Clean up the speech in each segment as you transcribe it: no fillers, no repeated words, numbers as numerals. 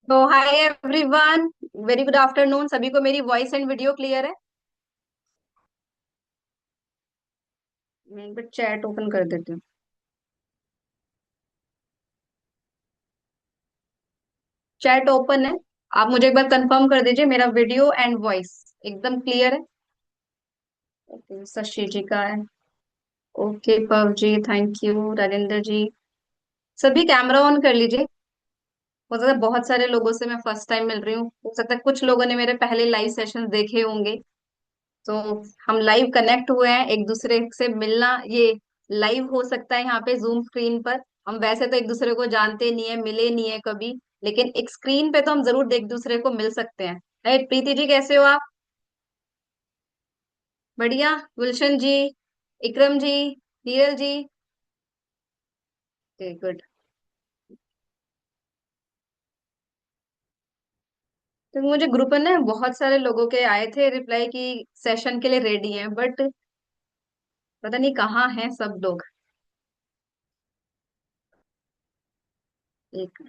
तो hi everyone. Very good afternoon. सभी को मेरी वॉइस एंड वीडियो क्लियर है? मैं एक बार चैट ओपन कर देती हूँ। चैट ओपन है। आप मुझे एक बार कंफर्म कर दीजिए मेरा वीडियो एंड वॉइस एकदम क्लियर है। ओके, शशि जी का है। Okay Pav ji, thank you. Rajendra ji, सभी कैमरा ऑन कर लीजिए। हो सकता है बहुत सारे लोगों से मैं फर्स्ट टाइम मिल रही हूँ, हो सकता है कुछ लोगों ने मेरे पहले लाइव सेशन देखे होंगे। तो हम लाइव कनेक्ट हुए हैं, एक दूसरे से मिलना ये लाइव हो सकता है यहाँ पे जूम स्क्रीन पर। हम वैसे तो एक दूसरे को जानते नहीं है, मिले नहीं है कभी, लेकिन एक स्क्रीन पे तो हम जरूर एक दूसरे को मिल सकते हैं। अरे प्रीति जी, कैसे हो आप? बढ़िया। गुलशन जी, इकरम जी, नीरल जी। Okay good. तो मुझे ग्रुप में ना बहुत सारे लोगों के आए थे रिप्लाई की सेशन के लिए रेडी हैं, बट पता नहीं कहाँ हैं सब लोग। एक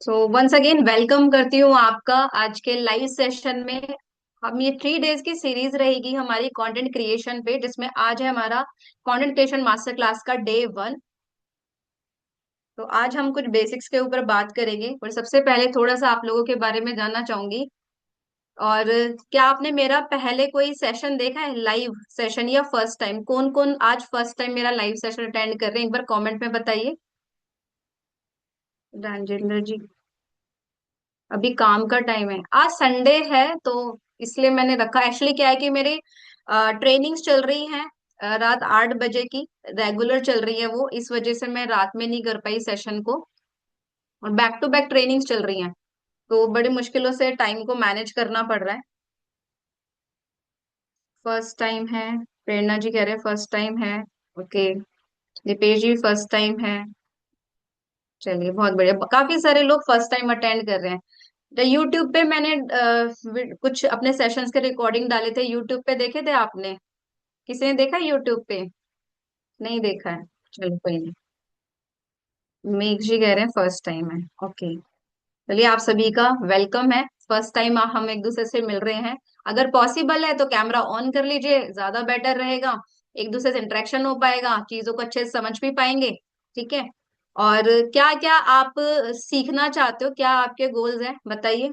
सो वंस अगेन वेलकम करती हूँ आपका आज के लाइव सेशन में। हम ये 3 डेज की सीरीज रहेगी हमारी कंटेंट क्रिएशन पे, जिसमें आज है हमारा कंटेंट क्रिएशन मास्टर क्लास का डे 1। तो आज हम कुछ बेसिक्स के ऊपर बात करेंगे, और सबसे पहले थोड़ा सा आप लोगों के बारे में जानना चाहूंगी। और क्या आपने मेरा पहले कोई सेशन देखा है, लाइव सेशन, या फर्स्ट टाइम? कौन कौन आज फर्स्ट टाइम मेरा लाइव सेशन अटेंड कर रहे हैं, एक बार कमेंट में बताइए। राजेंद्र जी, अभी काम का टाइम है, आज संडे है तो इसलिए मैंने रखा। एक्चुअली क्या है कि मेरी ट्रेनिंग्स चल रही हैं, रात 8 बजे की रेगुलर चल रही है वो, इस वजह से मैं रात में नहीं कर पाई सेशन को। और बैक टू बैक ट्रेनिंग्स चल रही हैं, तो बड़ी मुश्किलों से टाइम को मैनेज करना पड़ रहा है। फर्स्ट टाइम है, प्रेरणा जी कह रहे हैं फर्स्ट टाइम है। ओके, दीपेश जी फर्स्ट टाइम है। चलिए बहुत बढ़िया, काफी सारे लोग फर्स्ट टाइम अटेंड कर रहे हैं। तो यूट्यूब पे मैंने कुछ अपने सेशंस के रिकॉर्डिंग डाले थे, यूट्यूब पे देखे थे आपने? किसी ने देखा यूट्यूब पे? नहीं देखा है, चलो कोई नहीं। मेघ जी कह रहे हैं फर्स्ट टाइम है। ओके, चलिए आप सभी का वेलकम है। फर्स्ट टाइम हम एक दूसरे से मिल रहे हैं। अगर पॉसिबल है तो कैमरा ऑन कर लीजिए, ज्यादा बेटर रहेगा। एक दूसरे से इंटरेक्शन हो पाएगा, चीजों को अच्छे से समझ भी पाएंगे। ठीक है। और क्या क्या आप सीखना चाहते हो, क्या आपके गोल्स हैं, बताइए।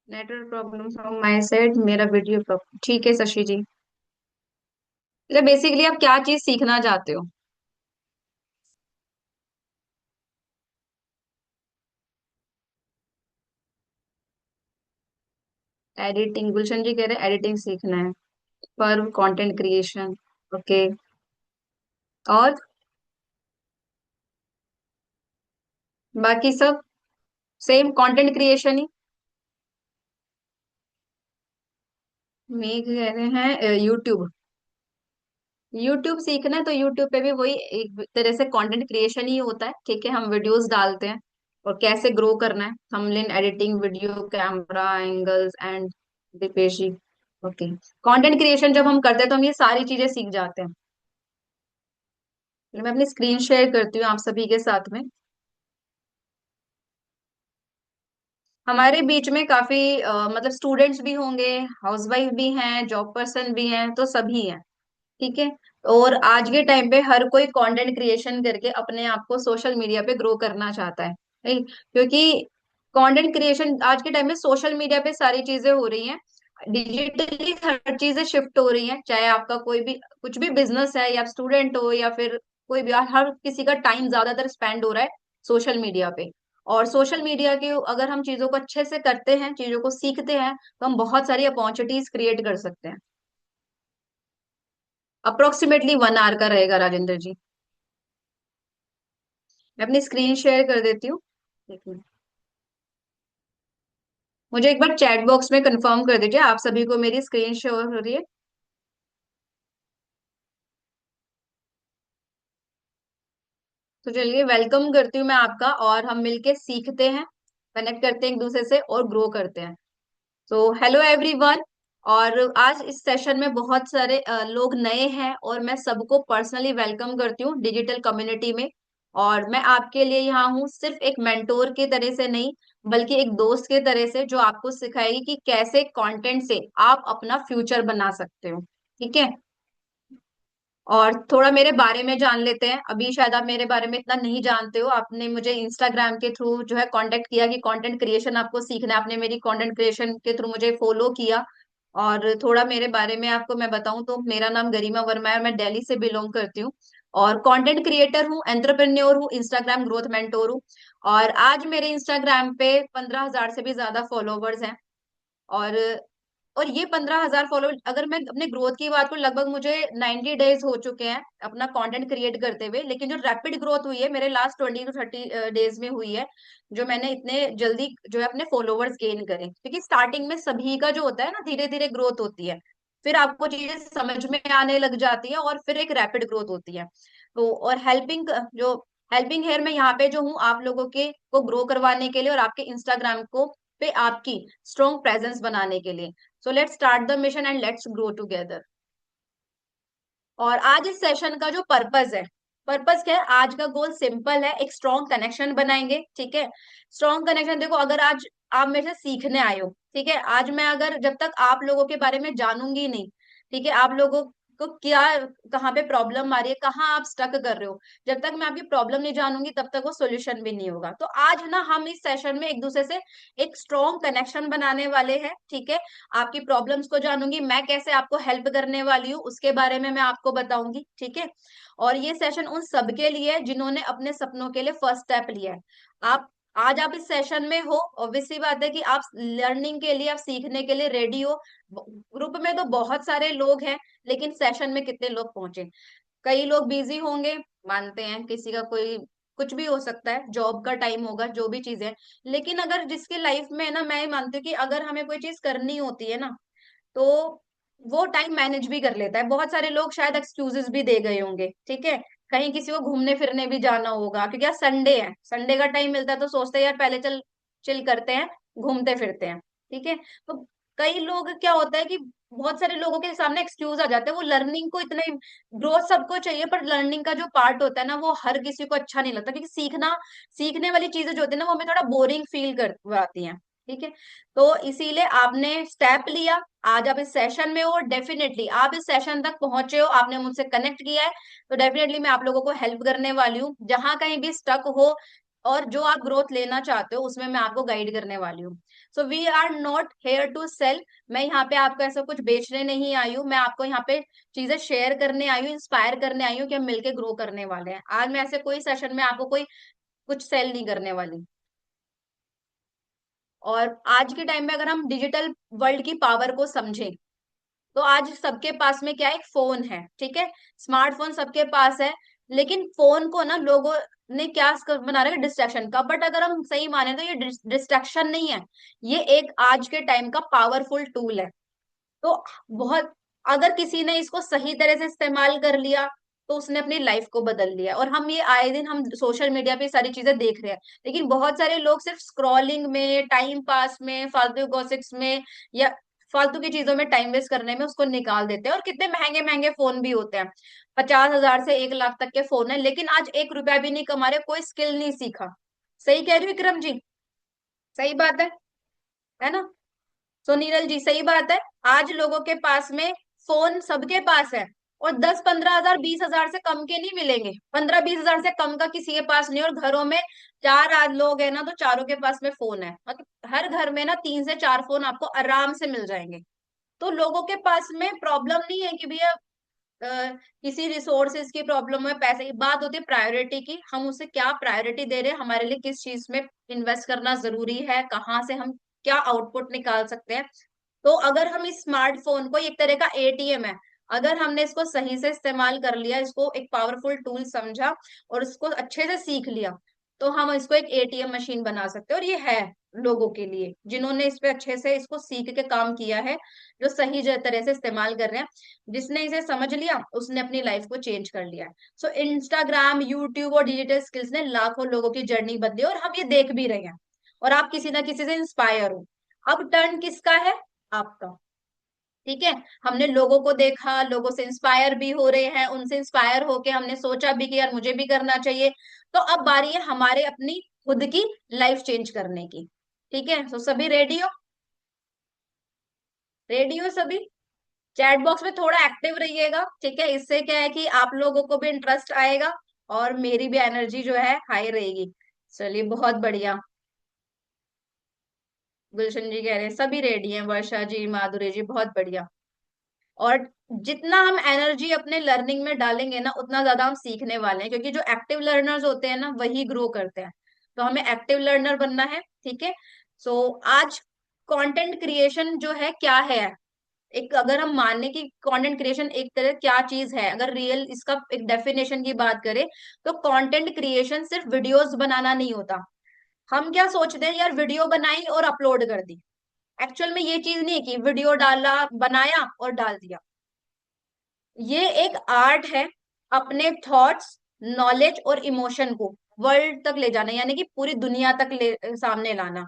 Network problem from my side, मेरा वीडियो प्रॉब्लम, ठीक है शशि जी। मतलब बेसिकली आप क्या चीज सीखना चाहते हो? एडिटिंग, गुलशन जी कह रहे हैं एडिटिंग सीखना है पर कंटेंट क्रिएशन। ओके। और बाकी सब सेम कंटेंट क्रिएशन ही? मेघ कह रहे हैं यूट्यूब। यूट्यूब सीखना है तो यूट्यूब पे भी वही एक तरह से कंटेंट क्रिएशन ही होता है। ठीक है, हम वीडियोस डालते हैं और कैसे ग्रो करना है, thumbnail editing, video, camera angles and दीपेशी। ओके, कंटेंट क्रिएशन जब हम करते हैं तो हम ये सारी चीजें सीख जाते हैं। मैं अपनी स्क्रीन शेयर करती हूँ आप सभी के साथ में। हमारे बीच में काफी मतलब स्टूडेंट्स भी होंगे, हाउसवाइफ भी हैं, जॉब पर्सन भी हैं, तो सभी हैं। ठीक है। और आज के टाइम पे हर कोई कंटेंट क्रिएशन करके अपने आप को सोशल मीडिया पे ग्रो करना चाहता है, नहीं? क्योंकि कंटेंट क्रिएशन आज के टाइम में सोशल मीडिया पे सारी चीजें हो रही हैं, डिजिटली हर चीजें शिफ्ट हो रही हैं। चाहे आपका कोई भी कुछ भी बिजनेस है, या स्टूडेंट हो, या फिर कोई भी, हर किसी का टाइम ज्यादातर स्पेंड हो रहा है सोशल मीडिया पे। और सोशल मीडिया के अगर हम चीजों को अच्छे से करते हैं, चीजों को सीखते हैं, तो हम बहुत सारी अपॉर्चुनिटीज क्रिएट कर सकते हैं। अप्रोक्सीमेटली 1 आवर का रहेगा राजेंद्र जी। मैं अपनी स्क्रीन शेयर कर देती हूँ। एक मिनट। मुझे एक बार चैट बॉक्स में कंफर्म कर दीजिए आप सभी को मेरी स्क्रीन शेयर हो रही है? तो चलिए वेलकम करती हूँ मैं आपका, और हम मिलके सीखते हैं। कनेक्ट करते हैं एक दूसरे से और ग्रो करते हैं। तो हेलो एवरीवन। और आज इस सेशन में बहुत सारे लोग नए हैं और मैं सबको पर्सनली वेलकम करती हूँ डिजिटल कम्युनिटी में। और मैं आपके लिए यहाँ हूँ सिर्फ एक मेंटोर की तरह से नहीं, बल्कि एक दोस्त के तरह से जो आपको सिखाएगी कि कैसे कंटेंट से आप अपना फ्यूचर बना सकते हो। ठीक है। और थोड़ा मेरे बारे में जान लेते हैं। अभी शायद आप मेरे बारे में इतना नहीं जानते हो, आपने मुझे इंस्टाग्राम के थ्रू जो है कांटेक्ट किया कि कंटेंट क्रिएशन आपको सीखना है, आपने मेरी कंटेंट क्रिएशन के थ्रू मुझे फॉलो किया। और थोड़ा मेरे बारे में आपको मैं बताऊं तो मेरा नाम गरिमा वर्मा है, मैं दिल्ली से बिलोंग करती हूँ और कंटेंट क्रिएटर हूँ, एंटरप्रेन्योर हूँ, इंस्टाग्राम ग्रोथ मेंटोर हूँ। और आज मेरे इंस्टाग्राम पे 15,000 से भी ज्यादा फॉलोवर्स हैं। और और ये 15,000 फॉलोअर, अगर मैं अपने ग्रोथ की बात करूं, लगभग मुझे 90 डेज हो चुके हैं अपना कंटेंट क्रिएट करते हुए। लेकिन जो रैपिड ग्रोथ हुई है मेरे लास्ट 20 to 30 डेज में हुई है, जो मैंने इतने जल्दी जो है अपने फॉलोवर्स गेन करे। क्योंकि स्टार्टिंग में सभी का जो होता है ना, धीरे धीरे ग्रोथ होती है, फिर आपको चीजें समझ में आने लग जाती है और फिर एक रैपिड ग्रोथ होती है। तो और हेल्पिंग हेयर में यहाँ पे जो हूँ आप लोगों के को ग्रो करवाने के लिए और आपके इंस्टाग्राम को पे आपकी स्ट्रॉन्ग प्रेजेंस बनाने के लिए। So let's start the mission and let's grow together. और आज इस सेशन का जो पर्पस है, पर्पस क्या है, आज का गोल सिंपल है, एक स्ट्रॉन्ग कनेक्शन बनाएंगे। ठीक है। स्ट्रॉन्ग कनेक्शन, देखो अगर आज आप मेरे से सीखने आए हो, ठीक है, आज मैं अगर जब तक आप लोगों के बारे में जानूंगी नहीं, ठीक है, आप लोगों को क्या कहाँ पे प्रॉब्लम आ रही है, कहाँ आप स्टक कर रहे हो, जब तक मैं आपकी प्रॉब्लम नहीं जानूंगी तब तक वो सोल्यूशन भी नहीं होगा। तो आज ना हम इस सेशन में एक दूसरे से एक स्ट्रॉन्ग कनेक्शन बनाने वाले हैं। ठीक है। आपकी प्रॉब्लम्स को जानूंगी, मैं कैसे आपको हेल्प करने वाली हूँ उसके बारे में मैं आपको बताऊंगी। ठीक है। और ये सेशन उन सबके लिए है जिन्होंने अपने सपनों के लिए फर्स्ट स्टेप लिया है। आप आज आप इस सेशन में हो, ऑब्वियस सी बात है कि आप लर्निंग के लिए, आप सीखने के लिए रेडी हो। ग्रुप में तो बहुत सारे लोग हैं, लेकिन सेशन में कितने लोग पहुंचे? कई लोग बिजी होंगे, मानते हैं, किसी का कोई कुछ भी हो सकता है, जॉब का टाइम होगा, जो भी चीज है। लेकिन अगर जिसके लाइफ में ना, मैं मानती हूँ कि अगर हमें कोई चीज करनी होती है ना, तो वो टाइम मैनेज भी कर लेता है। बहुत सारे लोग शायद एक्सक्यूजेस भी दे गए होंगे। ठीक है। कहीं किसी को घूमने फिरने भी जाना होगा, क्योंकि आज संडे है, संडे का टाइम मिलता है तो सोचते हैं यार पहले चल चिल करते हैं, घूमते फिरते हैं। ठीक है। तो कई लोग क्या होता है कि बहुत सारे लोगों के सामने एक्सक्यूज आ जाते हैं, वो लर्निंग को इतने, ग्रोथ सबको चाहिए पर लर्निंग का जो पार्ट होता है ना, वो हर किसी को अच्छा नहीं लगता, क्योंकि सीखने वाली चीजें जो होती है ना, वो हमें थोड़ा बोरिंग फील करवाती हैं। ठीक है। तो इसीलिए आपने स्टेप लिया, आज आप इस सेशन में हो, डेफिनेटली आप इस सेशन तक पहुंचे हो, आपने मुझसे कनेक्ट किया है, तो डेफिनेटली मैं आप लोगों को हेल्प करने वाली हूँ, जहां कहीं भी स्टक हो और जो आप ग्रोथ लेना चाहते हो उसमें मैं आपको गाइड करने वाली हूँ। So we are not here to sell, मैं यहाँ पे आपको ऐसा कुछ बेचने नहीं आई हूँ, मैं आपको यहाँ पे चीजें शेयर करने आई हूँ, इंस्पायर करने आई हूँ कि हम मिलके ग्रो करने वाले हैं। आज मैं ऐसे कोई सेशन में आपको कोई कुछ सेल नहीं करने वाली। और आज के टाइम में अगर हम डिजिटल वर्ल्ड की पावर को समझें, तो आज सबके पास में क्या है, एक फोन है। ठीक है। स्मार्टफोन सबके पास है, लेकिन फोन को ना लोगों ने क्या बना रखा है, डिस्ट्रैक्शन का। बट अगर हम सही माने तो ये डिस्ट्रैक्शन नहीं है, ये एक आज के टाइम का पावरफुल टूल है। तो बहुत, अगर किसी ने इसको सही तरह से इस्तेमाल कर लिया तो उसने अपनी लाइफ को बदल लिया। और हम ये आए दिन हम सोशल मीडिया पे सारी चीजें देख रहे हैं, लेकिन बहुत सारे लोग सिर्फ स्क्रॉलिंग में, टाइम पास में, फालतू गॉसिप्स में या फालतू की चीजों में टाइम वेस्ट करने में उसको निकाल देते हैं। और कितने महंगे महंगे फोन भी होते हैं, 50,000 से 1 लाख तक के फोन है, लेकिन आज 1 रुपया भी नहीं कमा रहे, कोई स्किल नहीं सीखा। सही कह रही हूँ विक्रम जी? सही बात है ना? तो नीरल जी सही बात है। आज लोगों के पास में फोन सबके पास है, और 10-15 हजार, 20 हजार से कम के नहीं मिलेंगे, 15-20 हजार से कम का किसी के पास नहीं। और घरों में चार आज लोग हैं ना, तो चारों के पास में फोन है, मतलब हर घर में ना 3 से 4 फोन आपको आराम से मिल जाएंगे। तो लोगों के पास में प्रॉब्लम नहीं है कि भैया किसी रिसोर्सेज की प्रॉब्लम है, पैसे की बात होती है, प्रायोरिटी की, हम उसे क्या प्रायोरिटी दे रहे हैं, हमारे लिए किस चीज में इन्वेस्ट करना जरूरी है, कहाँ से हम क्या आउटपुट निकाल सकते हैं। तो अगर हम इस स्मार्टफोन को, एक तरह का एटीएम है, अगर हमने इसको सही से इस्तेमाल कर लिया, इसको एक पावरफुल टूल समझा और इसको अच्छे से सीख लिया, तो हम इसको एक एटीएम मशीन बना सकते हैं। और ये है लोगों के लिए जिन्होंने इस पे अच्छे से इसको सीख के काम किया है, जो सही तरह से इस्तेमाल कर रहे हैं, जिसने इसे समझ लिया उसने अपनी लाइफ को चेंज कर लिया है। सो इंस्टाग्राम, यूट्यूब और डिजिटल स्किल्स ने लाखों लोगों की जर्नी बदली और हम ये देख भी रहे हैं। और आप किसी ना किसी से इंस्पायर हो। अब टर्न किसका है? आपका। ठीक है, हमने लोगों को देखा, लोगों से इंस्पायर भी हो रहे हैं, उनसे इंस्पायर होके हमने सोचा भी कि यार मुझे भी करना चाहिए। तो अब बारी है हमारे अपनी खुद की लाइफ चेंज करने की। ठीक है, तो सभी रेडी हो? रेडी हो सभी? चैट बॉक्स में थोड़ा एक्टिव रहिएगा, ठीक है, इससे क्या है कि आप लोगों को भी इंटरेस्ट आएगा और मेरी भी एनर्जी जो है हाई रहेगी। चलिए बहुत बढ़िया। गुलशन जी कह रहे हैं सभी रेडी हैं, वर्षा जी, माधुरी जी, बहुत बढ़िया। और जितना हम एनर्जी अपने लर्निंग में डालेंगे ना, उतना ज्यादा हम सीखने वाले हैं, क्योंकि जो एक्टिव लर्नर्स होते हैं ना वही ग्रो करते हैं। तो हमें एक्टिव लर्नर बनना है, ठीक है। सो आज कंटेंट क्रिएशन जो है क्या है, एक अगर हम माने कि कंटेंट क्रिएशन एक तरह क्या चीज है, अगर रियल इसका एक डेफिनेशन की बात करें, तो कंटेंट क्रिएशन सिर्फ वीडियोस बनाना नहीं होता। हम क्या सोचते हैं यार, वीडियो बनाई और अपलोड कर दी। एक्चुअल में ये चीज नहीं है कि वीडियो डाला, बनाया और डाल दिया। ये एक आर्ट है, अपने थॉट्स, नॉलेज और इमोशन को वर्ल्ड तक ले जाना, यानी कि पूरी दुनिया तक सामने लाना।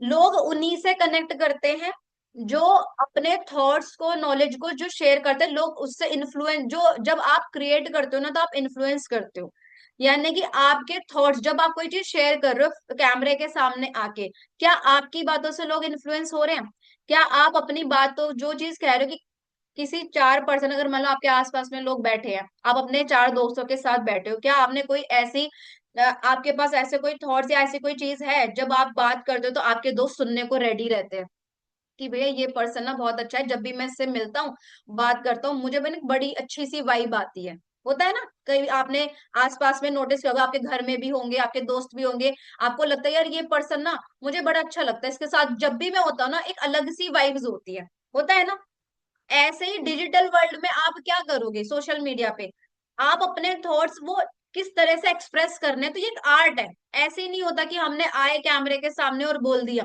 लोग उन्हीं से कनेक्ट करते हैं जो अपने थॉट्स को, नॉलेज को जो शेयर करते हैं, लोग उससे इन्फ्लुएंस, जो जब आप क्रिएट करते हो ना तो आप इन्फ्लुएंस करते हो। यानी कि आपके थॉट्स, जब आप कोई चीज शेयर कर रहे हो कैमरे के सामने आके, क्या आपकी बातों से लोग इन्फ्लुएंस हो रहे हैं? क्या आप अपनी बातों, जो चीज कह रहे हो कि किसी 4 पर्सन, अगर मान लो आपके आसपास में लोग बैठे हैं, आप अपने 4 दोस्तों के साथ बैठे हो, क्या आपने कोई ऐसी आपके पास ऐसे कोई थॉट्स या ऐसी कोई चीज है, जब आप बात करते हो तो आपके दोस्त सुनने को रेडी रहते हैं कि भैया ये पर्सन ना बहुत अच्छा है, जब भी मैं इससे मिलता हूँ, बात करता हूँ, मुझे मैंने बड़ी अच्छी सी वाइब आती है। होता है ना, कई आपने आसपास में नोटिस किया होगा, आपके घर में भी होंगे, आपके दोस्त भी होंगे, आपको लगता है यार ये पर्सन ना मुझे बड़ा अच्छा लगता है, इसके साथ जब भी मैं होता हूँ ना एक अलग सी वाइब्स होती है। होता है ना? ऐसे ही डिजिटल वर्ल्ड में आप क्या करोगे, सोशल मीडिया पे आप अपने थॉट्स वो किस तरह से एक्सप्रेस करने हैं, तो ये एक आर्ट है। ऐसे ही नहीं होता कि हमने आए कैमरे के सामने और बोल दिया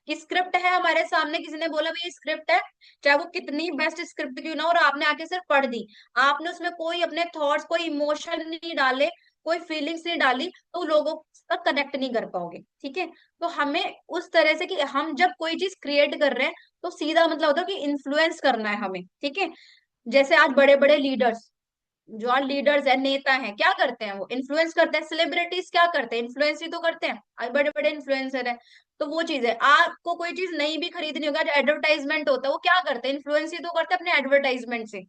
कि स्क्रिप्ट है हमारे सामने, किसी ने बोला भाई ये स्क्रिप्ट है, चाहे वो कितनी बेस्ट स्क्रिप्ट क्यों ना हो, और आपने आके सिर्फ पढ़ दी, आपने उसमें कोई अपने थॉट्स, कोई इमोशन नहीं डाले, कोई फीलिंग्स नहीं डाली, तो लोगों तक कनेक्ट नहीं कर पाओगे। ठीक है, तो हमें उस तरह से कि हम जब कोई चीज क्रिएट कर रहे हैं, तो सीधा मतलब होता है कि इन्फ्लुएंस करना है हमें। ठीक है, जैसे आज बड़े बड़े लीडर्स, जो आज लीडर्स है, नेता हैं, क्या करते हैं, वो इन्फ्लुएंस करते हैं। सेलिब्रिटीज क्या करते हैं, इन्फ्लुएंस ही तो करते हैं। आज बड़े बड़े इन्फ्लुएंसर है, तो वो चीज है, आपको कोई चीज नहीं भी खरीदनी होगा, जो एडवर्टाइजमेंट होता है, वो क्या करते हैं, इन्फ्लुएंस ही तो करते हैं अपने एडवर्टाइजमेंट से।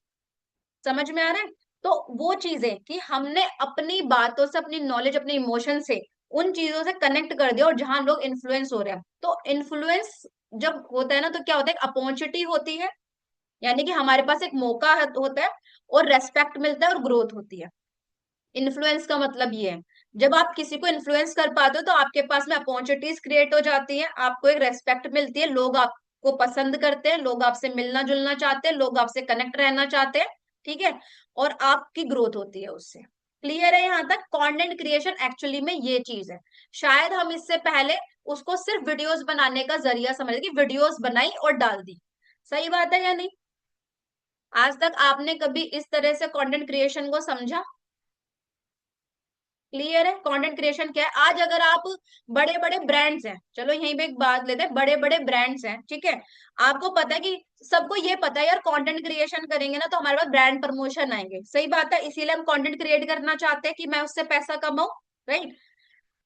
समझ में आ रहा है? तो वो चीजें कि हमने अपनी बातों से, अपनी नॉलेज, अपने इमोशन से उन चीजों से कनेक्ट कर दिया, और जहां लोग इन्फ्लुएंस हो रहे हैं, तो इन्फ्लुएंस जब होता है ना, तो क्या होता है, अपॉर्चुनिटी होती है, यानी कि हमारे पास एक मौका होता है, और रेस्पेक्ट मिलता है और ग्रोथ होती है। इन्फ्लुएंस का मतलब ये है, जब आप किसी को इन्फ्लुएंस कर पाते हो तो आपके पास में अपॉर्चुनिटीज क्रिएट हो जाती है, आपको एक रेस्पेक्ट मिलती है, लोग आपको पसंद करते हैं, लोग आपसे मिलना जुलना चाहते हैं, लोग आपसे कनेक्ट रहना चाहते हैं। ठीक है, और आपकी ग्रोथ होती है उससे। क्लियर है यहाँ तक? कंटेंट क्रिएशन एक्चुअली में ये चीज है। शायद हम इससे पहले उसको सिर्फ वीडियोस बनाने का जरिया समझ कि वीडियोस बनाई और डाल दी। सही बात है या नहीं? आज तक आपने कभी इस तरह से कंटेंट क्रिएशन को समझा? क्लियर है? कंटेंट क्रिएशन क्या है? आज अगर आप, बड़े बड़े ब्रांड्स हैं, चलो यहीं पे एक बात लेते हैं, बड़े बड़े ब्रांड्स हैं, ठीक है, आपको पता है कि सबको ये पता है यार, कंटेंट क्रिएशन करेंगे ना तो हमारे पास ब्रांड प्रमोशन आएंगे। सही बात है, इसीलिए हम कंटेंट क्रिएट करना चाहते हैं कि मैं उससे पैसा कमाऊं। राइट?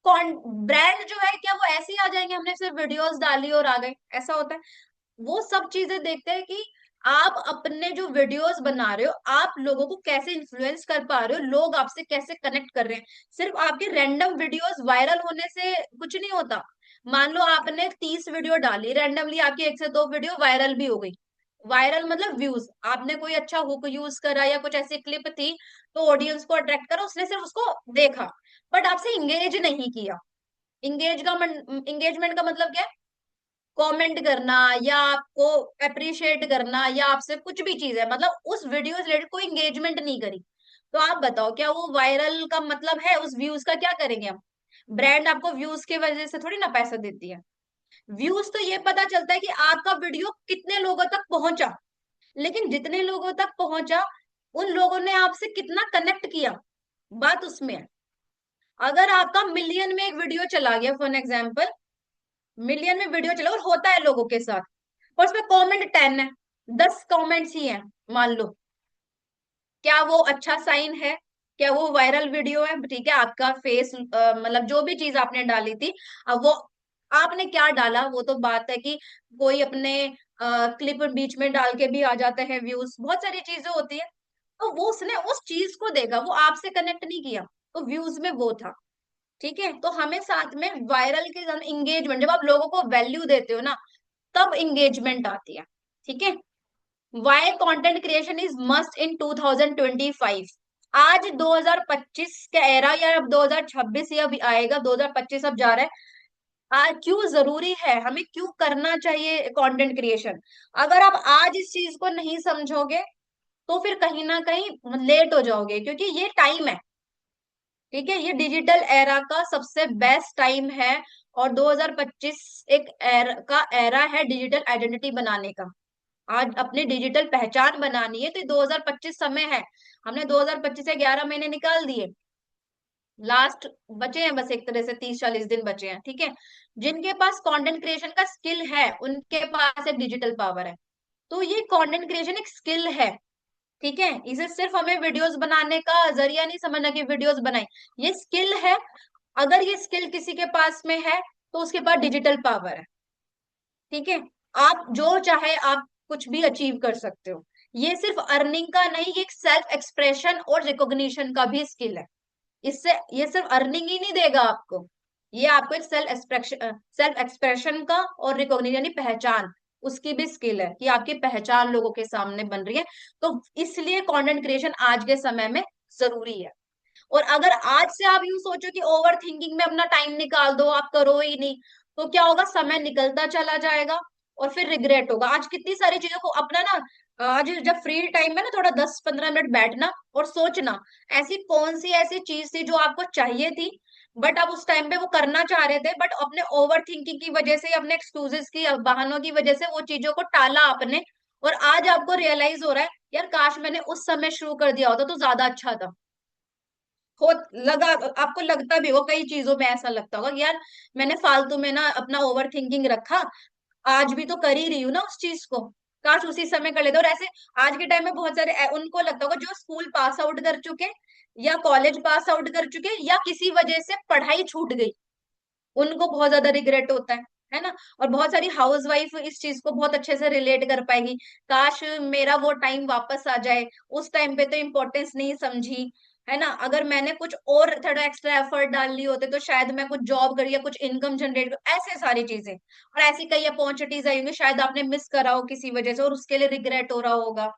ब्रांड जो है क्या वो ऐसे ही आ जाएंगे, हमने सिर्फ वीडियोस डाली और आ गए, ऐसा होता है? वो सब चीजें देखते हैं कि आप अपने जो वीडियोस बना रहे हो, आप लोगों को कैसे इन्फ्लुएंस कर पा रहे हो, लोग आपसे कैसे कनेक्ट कर रहे हैं। सिर्फ आपके रैंडम वीडियोस वायरल होने से कुछ नहीं होता। मान लो आपने 30 वीडियो डाली रैंडमली, आपकी 1 से 2 वीडियो वायरल भी हो गई। वायरल मतलब व्यूज, आपने कोई अच्छा हुक यूज करा या कुछ ऐसी क्लिप थी, तो ऑडियंस को अट्रैक्ट करा, उसने सिर्फ उसको देखा, बट आपसे इंगेज नहीं किया। इंगेजमेंट का मतलब क्या है? कमेंट करना, या आपको अप्रिशिएट करना, या आपसे कुछ भी चीज है, मतलब उस वीडियो से रिलेटेड कोई एंगेजमेंट नहीं करी। तो आप बताओ, क्या वो वायरल का मतलब है? उस व्यूज का क्या करेंगे हम? ब्रांड आपको व्यूज की वजह से थोड़ी ना पैसा देती है। व्यूज तो ये पता चलता है कि आपका वीडियो कितने लोगों तक पहुंचा, लेकिन जितने लोगों तक पहुंचा, उन लोगों ने आपसे कितना कनेक्ट किया, बात उसमें है। अगर आपका मिलियन में एक वीडियो चला गया फॉर एग्जाम्पल, मिलियन में वीडियो चला और होता है लोगों के साथ, और उसमें कमेंट 10 है, 10 कमेंट्स ही हैं मान लो, क्या वो अच्छा साइन है? क्या वो वायरल वीडियो है? ठीक है, आपका फेस मतलब जो भी चीज आपने डाली थी, अब वो आपने क्या डाला वो तो बात है कि कोई अपने क्लिप बीच में डाल के भी आ जाते हैं व्यूज, बहुत सारी चीजें होती है। तो वो उसने उस चीज को देखा, वो आपसे कनेक्ट नहीं किया, तो व्यूज में वो था। ठीक है, तो हमें साथ में वायरल के साथ इंगेजमेंट, जब आप लोगों को वैल्यू देते हो ना, तब इंगेजमेंट आती है। ठीक है, why content creation is must in 2025। आज 2025 का एरा, या अब 2026 या अभी आएगा, 2025 अब जा रहा है। आज क्यों जरूरी है, हमें क्यों करना चाहिए कंटेंट क्रिएशन? अगर आप आज इस चीज को नहीं समझोगे तो फिर कहीं ना कहीं लेट हो जाओगे, क्योंकि ये टाइम है। ठीक है, ये डिजिटल एरा का सबसे बेस्ट टाइम है। और 2025 एक का एरा है डिजिटल आइडेंटिटी बनाने का। आज अपनी डिजिटल पहचान बनानी है, तो 2025 समय है। हमने 2025 से 11 महीने निकाल दिए, लास्ट बचे हैं बस एक तरह से 30-40 दिन बचे हैं। ठीक है, जिनके पास कंटेंट क्रिएशन का स्किल है उनके पास एक डिजिटल पावर है। तो ये कंटेंट क्रिएशन एक स्किल है। ठीक है, इसे सिर्फ हमें वीडियोस बनाने का जरिया नहीं समझना कि वीडियोस बनाए, ये स्किल है। अगर ये स्किल किसी के पास में है तो उसके पास डिजिटल पावर है। ठीक है, आप जो चाहे आप कुछ भी अचीव कर सकते हो। ये सिर्फ अर्निंग का नहीं, ये एक सेल्फ एक्सप्रेशन और रिकॉग्निशन का भी स्किल है। इससे ये सिर्फ अर्निंग ही नहीं देगा आपको, ये आपको एक सेल्फ एक्सप्रेशन का और रिकॉग्निशन यानी पहचान, उसकी भी स्किल है कि आपकी पहचान लोगों के सामने बन रही है। तो इसलिए कंटेंट क्रिएशन आज के समय में जरूरी है। और अगर आज से आप यूं सोचो कि ओवर थिंकिंग में अपना टाइम निकाल दो, आप करो ही नहीं, तो क्या होगा, समय निकलता चला जाएगा और फिर रिग्रेट होगा। आज कितनी सारी चीजों को अपना ना, आज जब फ्री टाइम में ना थोड़ा 10-15 मिनट बैठना और सोचना, ऐसी कौन सी ऐसी चीज थी जो आपको चाहिए थी, बट आप उस टाइम पे वो करना चाह रहे थे, बट अपने ओवर थिंकिंग की वजह से, अपने एक्सक्यूजेस की, बहानों की वजह से वो चीजों को टाला आपने। और आज आपको रियलाइज हो रहा है, यार काश मैंने उस समय शुरू कर दिया होता तो ज्यादा अच्छा था। हो लगा, आपको लगता भी होगा, कई चीजों में ऐसा लगता होगा कि यार मैंने फालतू में ना अपना ओवर थिंकिंग रखा, आज भी तो कर ही रही हूँ ना उस चीज को, काश उसी समय कर लेते। और ऐसे आज के टाइम में बहुत सारे उनको लगता होगा जो स्कूल पास आउट कर चुके, या कॉलेज पास आउट कर चुके, या किसी वजह से पढ़ाई छूट गई, उनको बहुत ज्यादा रिग्रेट होता है ना। और बहुत सारी हाउस वाइफ इस चीज को बहुत अच्छे से रिलेट कर पाएगी, काश मेरा वो टाइम वापस आ जाए, उस टाइम पे तो इम्पोर्टेंस नहीं समझी, है ना। अगर मैंने कुछ और थोड़ा एक्स्ट्रा एफर्ट डाल ली होते तो शायद मैं कुछ जॉब करी या कुछ इनकम जनरेट कर, ऐसे सारी चीजें। और ऐसी कई अपॉर्चुनिटीज आई होंगी, शायद आपने मिस करा हो किसी वजह से और उसके लिए रिग्रेट हो रहा होगा।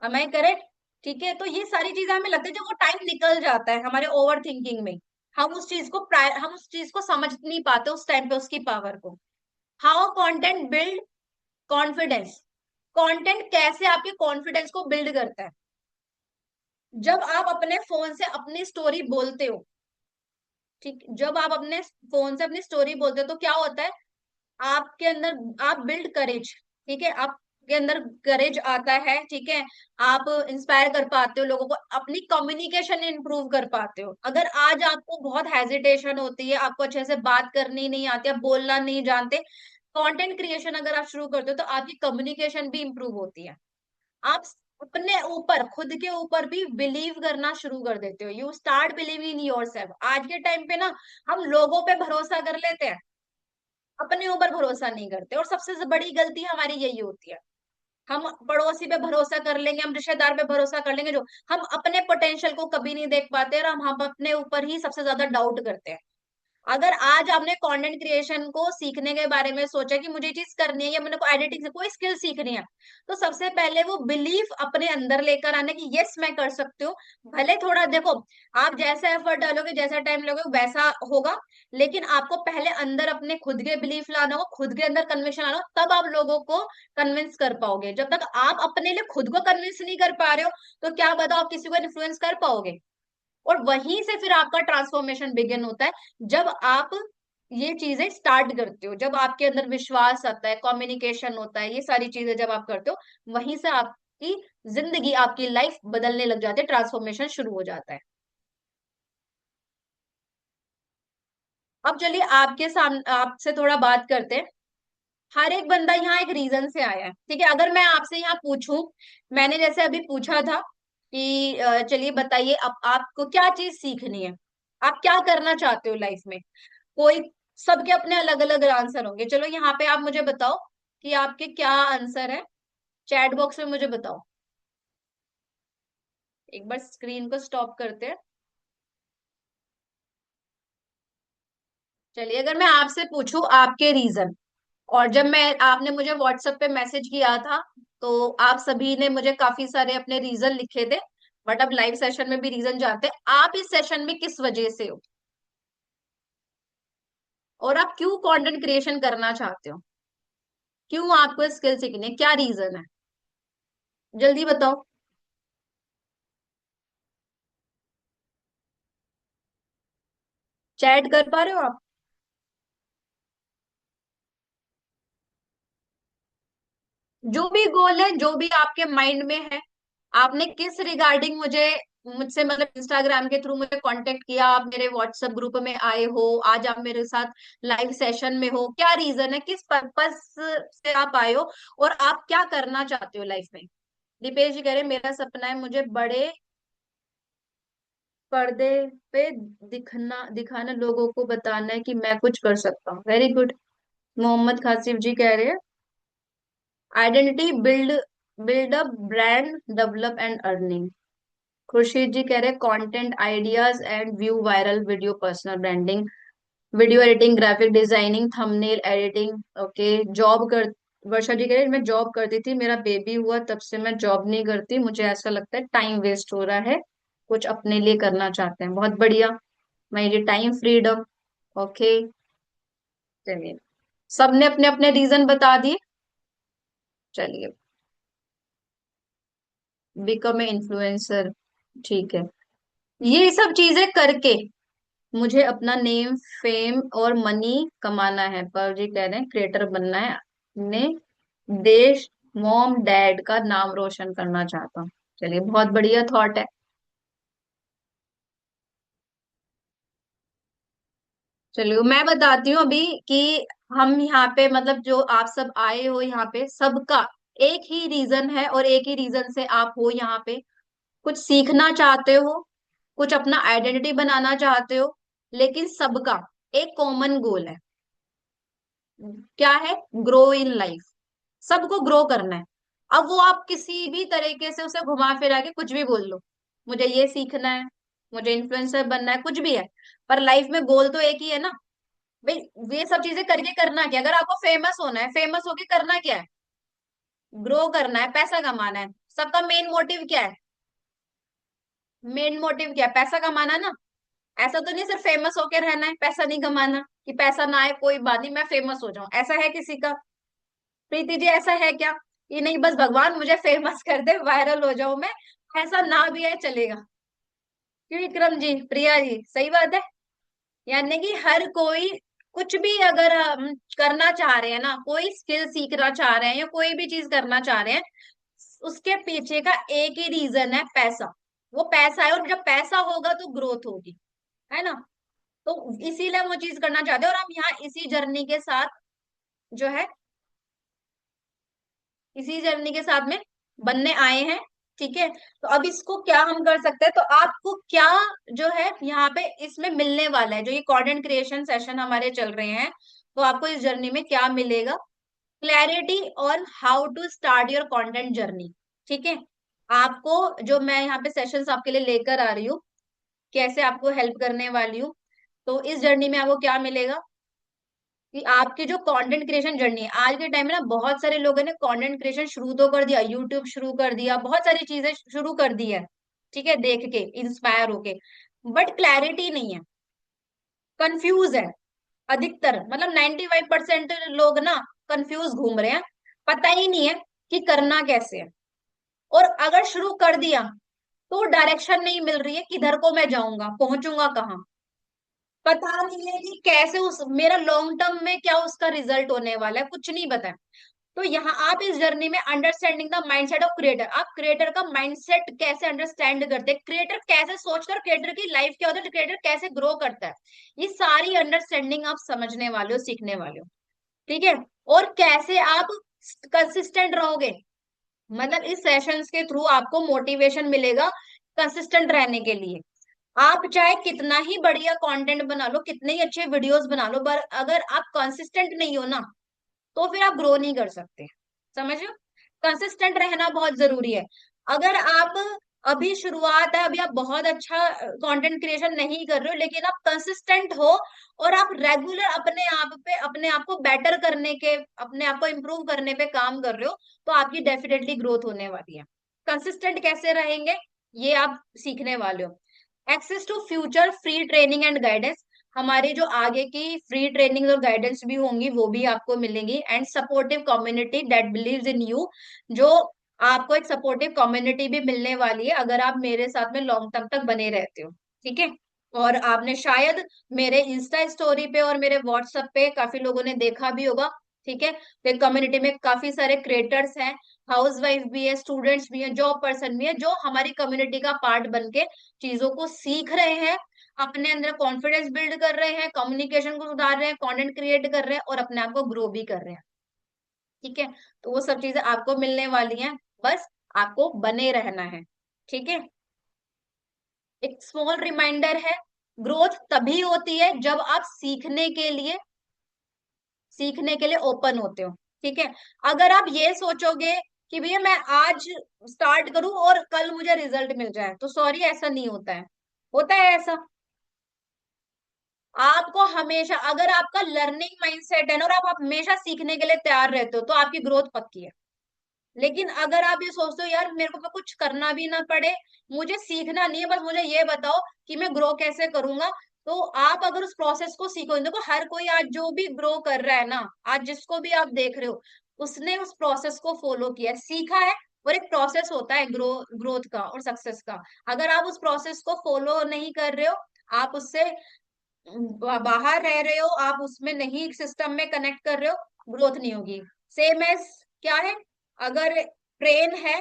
am I correct? ठीक है, तो ये सारी चीजें हमें लगता है जब वो टाइम निकल जाता है हमारे ओवर थिंकिंग में, हम उस चीज को समझ नहीं पाते उस टाइम पे उसकी पावर को। How content build confidence. Content कैसे आपके कॉन्फिडेंस को बिल्ड करता है? जब आप अपने फोन से अपनी स्टोरी बोलते हो, ठीक, जब आप अपने फोन से अपनी स्टोरी बोलते हो तो क्या होता है, आपके अंदर आप बिल्ड करेज। ठीक है, आपके अंदर करेज आता है। ठीक है, आप इंस्पायर कर पाते हो लोगों को, अपनी कम्युनिकेशन इंप्रूव कर पाते हो। अगर आज आपको बहुत हेजिटेशन होती है, आपको अच्छे से बात करनी नहीं आती, आप बोलना नहीं जानते, कंटेंट क्रिएशन अगर आप शुरू करते हो तो आपकी कम्युनिकेशन भी इंप्रूव होती है। आप अपने ऊपर, खुद के ऊपर भी बिलीव करना शुरू कर देते हो, you start believing in your self. आज के टाइम पे ना हम लोगों पे भरोसा कर लेते हैं, अपने ऊपर भरोसा नहीं करते, और सबसे बड़ी गलती हमारी यही होती है। हम पड़ोसी पे भरोसा कर लेंगे, हम रिश्तेदार पे भरोसा कर लेंगे, जो हम अपने पोटेंशियल को कभी नहीं देख पाते, और हम अपने ऊपर ही सबसे ज्यादा डाउट करते हैं। अगर आज आपने कंटेंट क्रिएशन को सीखने के बारे में सोचा कि मुझे ये चीज करनी है, या मैंने को एडिटिंग से कोई स्किल सीखनी है, तो सबसे पहले वो बिलीफ अपने अंदर लेकर आने की, यस मैं कर सकती हूँ। भले थोड़ा देखो, आप जैसा एफर्ट डालोगे, जैसा टाइम लोगे वैसा होगा, लेकिन आपको पहले अंदर अपने खुद के बिलीफ लाना होगा, खुद के अंदर कन्विक्शन लाना होगा, तब आप लोगों को कन्विंस कर पाओगे। जब तक आप अपने लिए खुद को कन्विंस नहीं कर पा रहे हो, तो क्या बताओ आप किसी को इन्फ्लुएंस कर पाओगे? और वहीं से फिर आपका ट्रांसफॉर्मेशन बिगिन होता है, जब आप ये चीजें स्टार्ट करते हो, जब आपके अंदर विश्वास आता है, कम्युनिकेशन होता है, ये सारी चीजें जब आप करते हो, वहीं से आपकी जिंदगी, आपकी लाइफ बदलने लग जाती है, ट्रांसफॉर्मेशन शुरू हो जाता है। अब चलिए आपके सामने आपसे थोड़ा बात करते हैं। हर एक बंदा यहाँ एक रीजन से आया है, ठीक है। अगर मैं आपसे यहाँ पूछूं, मैंने जैसे अभी पूछा था कि चलिए बताइए अब आपको क्या चीज सीखनी है, आप क्या करना चाहते हो लाइफ में। कोई, सबके अपने अलग अलग आंसर होंगे। चलो यहाँ पे आप मुझे बताओ कि आपके क्या आंसर है, चैट बॉक्स में मुझे बताओ। एक बार स्क्रीन को स्टॉप करते हैं। चलिए अगर मैं आपसे पूछूं आपके रीजन, और जब मैं आपने मुझे व्हाट्सएप पे मैसेज किया था तो आप सभी ने मुझे काफी सारे अपने रीजन लिखे थे। बट अब लाइव सेशन में भी रीजन जानते हैं आप इस सेशन में किस वजह से हो, और आप क्यों कंटेंट क्रिएशन करना चाहते हो, क्यों आपको स्किल सीखनी है, क्या रीजन है, जल्दी बताओ। चैट कर पा रहे हो आप? जो भी गोल है, जो भी आपके माइंड में है, आपने किस रिगार्डिंग मुझे, मुझसे मतलब इंस्टाग्राम के थ्रू मुझे कांटेक्ट किया, आप मेरे व्हाट्सएप ग्रुप में आए हो, आज आप मेरे साथ लाइव सेशन में हो, क्या रीजन है, किस पर्पस से आप आए हो, और आप क्या करना चाहते हो लाइफ में। दीपेश जी कह रहे मेरा सपना है मुझे बड़े पर्दे पे दिखाना, लोगों को बताना है कि मैं कुछ कर सकता हूँ। Very good. मोहम्मद खासिफ जी कह रहे हैं identity build, build up brand develop and earning. Khurshid ji कह रहे हैं content ideas and view viral video personal branding, video editing, graphic designing, thumbnail editing. Okay. Job कर, वर्षा जी कह रहे हैं मैं जॉब करती थी, मेरा बेबी हुआ तब से मैं जॉब नहीं करती, मुझे ऐसा लगता है टाइम वेस्ट हो रहा है, कुछ अपने लिए करना चाहते हैं। बहुत बढ़िया। मेरी टाइम फ्रीडम। ओके। चलिए, सबने अपने अपने रीजन बता दिए। चलिए, बिकम ए इन्फ्लुएंसर, ठीक है। ये सब चीजें करके मुझे अपना नेम, फेम और मनी कमाना है, पर जी कह रहे हैं क्रिएटर बनना है, अपने देश, मॉम डैड का नाम रोशन करना चाहता हूँ। चलिए, बहुत बढ़िया थॉट है। चलिए मैं बताती हूँ अभी कि हम यहाँ पे मतलब जो आप सब आए हो यहाँ पे, सबका एक ही रीजन है, और एक ही रीजन से आप हो यहाँ पे। कुछ सीखना चाहते हो, कुछ अपना आइडेंटिटी बनाना चाहते हो, लेकिन सबका एक कॉमन गोल है। क्या है? Grow in life. सबको ग्रो करना है। अब वो आप किसी भी तरीके से उसे घुमा फिरा के कुछ भी बोल लो, मुझे ये सीखना है, मुझे इन्फ्लुएंसर बनना है, कुछ भी है, पर लाइफ में गोल तो एक ही है ना भाई। ये सब चीजें करके करना क्या? अगर आपको फेमस होना है, फेमस होके करना क्या है? ग्रो करना है, पैसा कमाना है। सबका मेन मोटिव क्या है? मेन मोटिव क्या है? पैसा कमाना ना। ऐसा तो नहीं सिर्फ फेमस होके रहना है, पैसा नहीं कमाना, कि पैसा ना आए कोई बात नहीं, मैं फेमस हो जाऊं, ऐसा है किसी का? प्रीति जी ऐसा है क्या? ये नहीं बस भगवान मुझे फेमस कर दे, वायरल हो जाऊं मैं, ऐसा ना भी है चलेगा। क्यों विक्रम जी, प्रिया जी, सही बात है। यानी कि हर कोई कुछ भी अगर हम करना चाह रहे हैं ना, कोई स्किल सीखना चाह रहे हैं या कोई भी चीज करना चाह रहे हैं, उसके पीछे का एक ही रीजन है, पैसा। वो पैसा है, और जब पैसा होगा तो ग्रोथ होगी, है ना। तो इसीलिए हम वो चीज करना चाहते हैं, और हम यहाँ इसी जर्नी के साथ जो है, इसी जर्नी के साथ में बनने आए हैं। ठीक है, तो अब इसको क्या हम कर सकते हैं, तो आपको क्या जो है यहाँ पे इसमें मिलने वाला है, जो ये कंटेंट क्रिएशन सेशन हमारे चल रहे हैं, तो आपको इस जर्नी में क्या मिलेगा? क्लैरिटी और how to start your content journey. ठीक है, आपको जो मैं यहाँ पे सेशंस आपके लिए लेकर आ रही हूँ, कैसे आपको हेल्प करने वाली हूँ, तो इस जर्नी में आपको क्या मिलेगा कि आपकी जो कंटेंट क्रिएशन जर्नी है, आज के टाइम में ना बहुत सारे लोगों ने कंटेंट क्रिएशन शुरू तो कर दिया, यूट्यूब शुरू कर दिया, बहुत सारी चीजें शुरू कर दी है, ठीक है, देख के इंस्पायर होके, बट क्लैरिटी नहीं है, कंफ्यूज है। अधिकतर मतलब 95% लोग ना कंफ्यूज घूम रहे हैं, पता ही नहीं है कि करना कैसे है। और अगर शुरू कर दिया तो डायरेक्शन नहीं मिल रही है, किधर को मैं जाऊंगा, पहुंचूंगा कहाँ, पता नहीं है कि कैसे उस मेरा लॉन्ग टर्म में क्या उसका रिजल्ट होने वाला है, कुछ नहीं पता है। तो यहाँ आप इस जर्नी में understanding the mindset of creator, आप क्रिएटर का माइंडसेट कैसे अंडरस्टैंड करते हैं, क्रिएटर कैसे सोचता है, क्रिएटर की लाइफ क्या होता है, क्रिएटर कैसे ग्रो करता है, ये सारी अंडरस्टैंडिंग आप समझने वाले हो, सीखने वाले हो। ठीक है। और कैसे आप कंसिस्टेंट रहोगे, मतलब इस सेशंस के थ्रू आपको मोटिवेशन मिलेगा कंसिस्टेंट रहने के लिए। आप चाहे कितना ही बढ़िया कंटेंट बना लो, कितने ही अच्छे वीडियोस बना लो, पर अगर आप कंसिस्टेंट नहीं हो ना, तो फिर आप ग्रो नहीं कर सकते। समझ लो, कंसिस्टेंट रहना बहुत जरूरी है। अगर आप अभी शुरुआत है, अभी आप बहुत अच्छा कंटेंट क्रिएशन नहीं कर रहे हो, लेकिन आप कंसिस्टेंट हो और आप रेगुलर अपने आप पे, अपने आप को बेटर करने के, अपने आप को इम्प्रूव करने पे काम कर रहे हो, तो आपकी डेफिनेटली ग्रोथ होने वाली है। कंसिस्टेंट कैसे रहेंगे, ये आप सीखने वाले हो। Access to future free training and guidance, हमारी जो आगे की फ्री ट्रेनिंग और गाइडेंस भी होंगी वो भी आपको मिलेंगी। And supportive community that believes in you, जो आपको एक सपोर्टिव कम्युनिटी भी मिलने वाली है अगर आप मेरे साथ में लॉन्ग टर्म तक बने रहते हो। ठीक है। और आपने शायद मेरे इंस्टा स्टोरी पे और मेरे व्हाट्सएप पे काफी लोगों ने देखा भी होगा। ठीक है। तो कम्युनिटी में काफी सारे क्रिएटर्स हैं, हाउस वाइफ भी है, स्टूडेंट्स भी है, जॉब पर्सन भी है, जो हमारी कम्युनिटी का पार्ट बन के चीजों को सीख रहे हैं, अपने अंदर कॉन्फिडेंस बिल्ड कर रहे हैं, कम्युनिकेशन को सुधार रहे हैं, कंटेंट क्रिएट कर रहे हैं और अपने आप को ग्रो भी कर रहे हैं। ठीक है। तो वो सब चीजें आपको मिलने वाली हैं, बस आपको बने रहना है। ठीक है। एक स्मॉल रिमाइंडर है, ग्रोथ तभी होती है जब आप सीखने के लिए ओपन होते हो। ठीक है। अगर आप ये सोचोगे कि भैया मैं आज स्टार्ट करूं और कल मुझे रिजल्ट मिल जाए, तो सॉरी, ऐसा नहीं होता है। होता है ऐसा? आपको हमेशा, अगर आपका लर्निंग माइंडसेट है ना और आप हमेशा सीखने के लिए तैयार रहते हो, तो आपकी ग्रोथ पक्की है। लेकिन अगर आप ये सोचते हो यार मेरे को कुछ करना भी ना पड़े, मुझे सीखना नहीं है, बस मुझे ये बताओ कि मैं ग्रो कैसे करूंगा, तो आप अगर उस प्रोसेस को सीखो, देखो हर कोई आज जो भी ग्रो कर रहा है ना, आज जिसको भी आप देख रहे हो, उसने उस प्रोसेस को फॉलो किया है, सीखा है। और एक प्रोसेस होता है ग्रोथ का और सक्सेस का। अगर आप उस प्रोसेस को फॉलो नहीं कर रहे हो, आप उससे बाहर रह रहे हो, आप उसमें नहीं, सिस्टम में कनेक्ट कर रहे हो, ग्रोथ नहीं होगी। सेम एज क्या है, अगर ट्रेन है,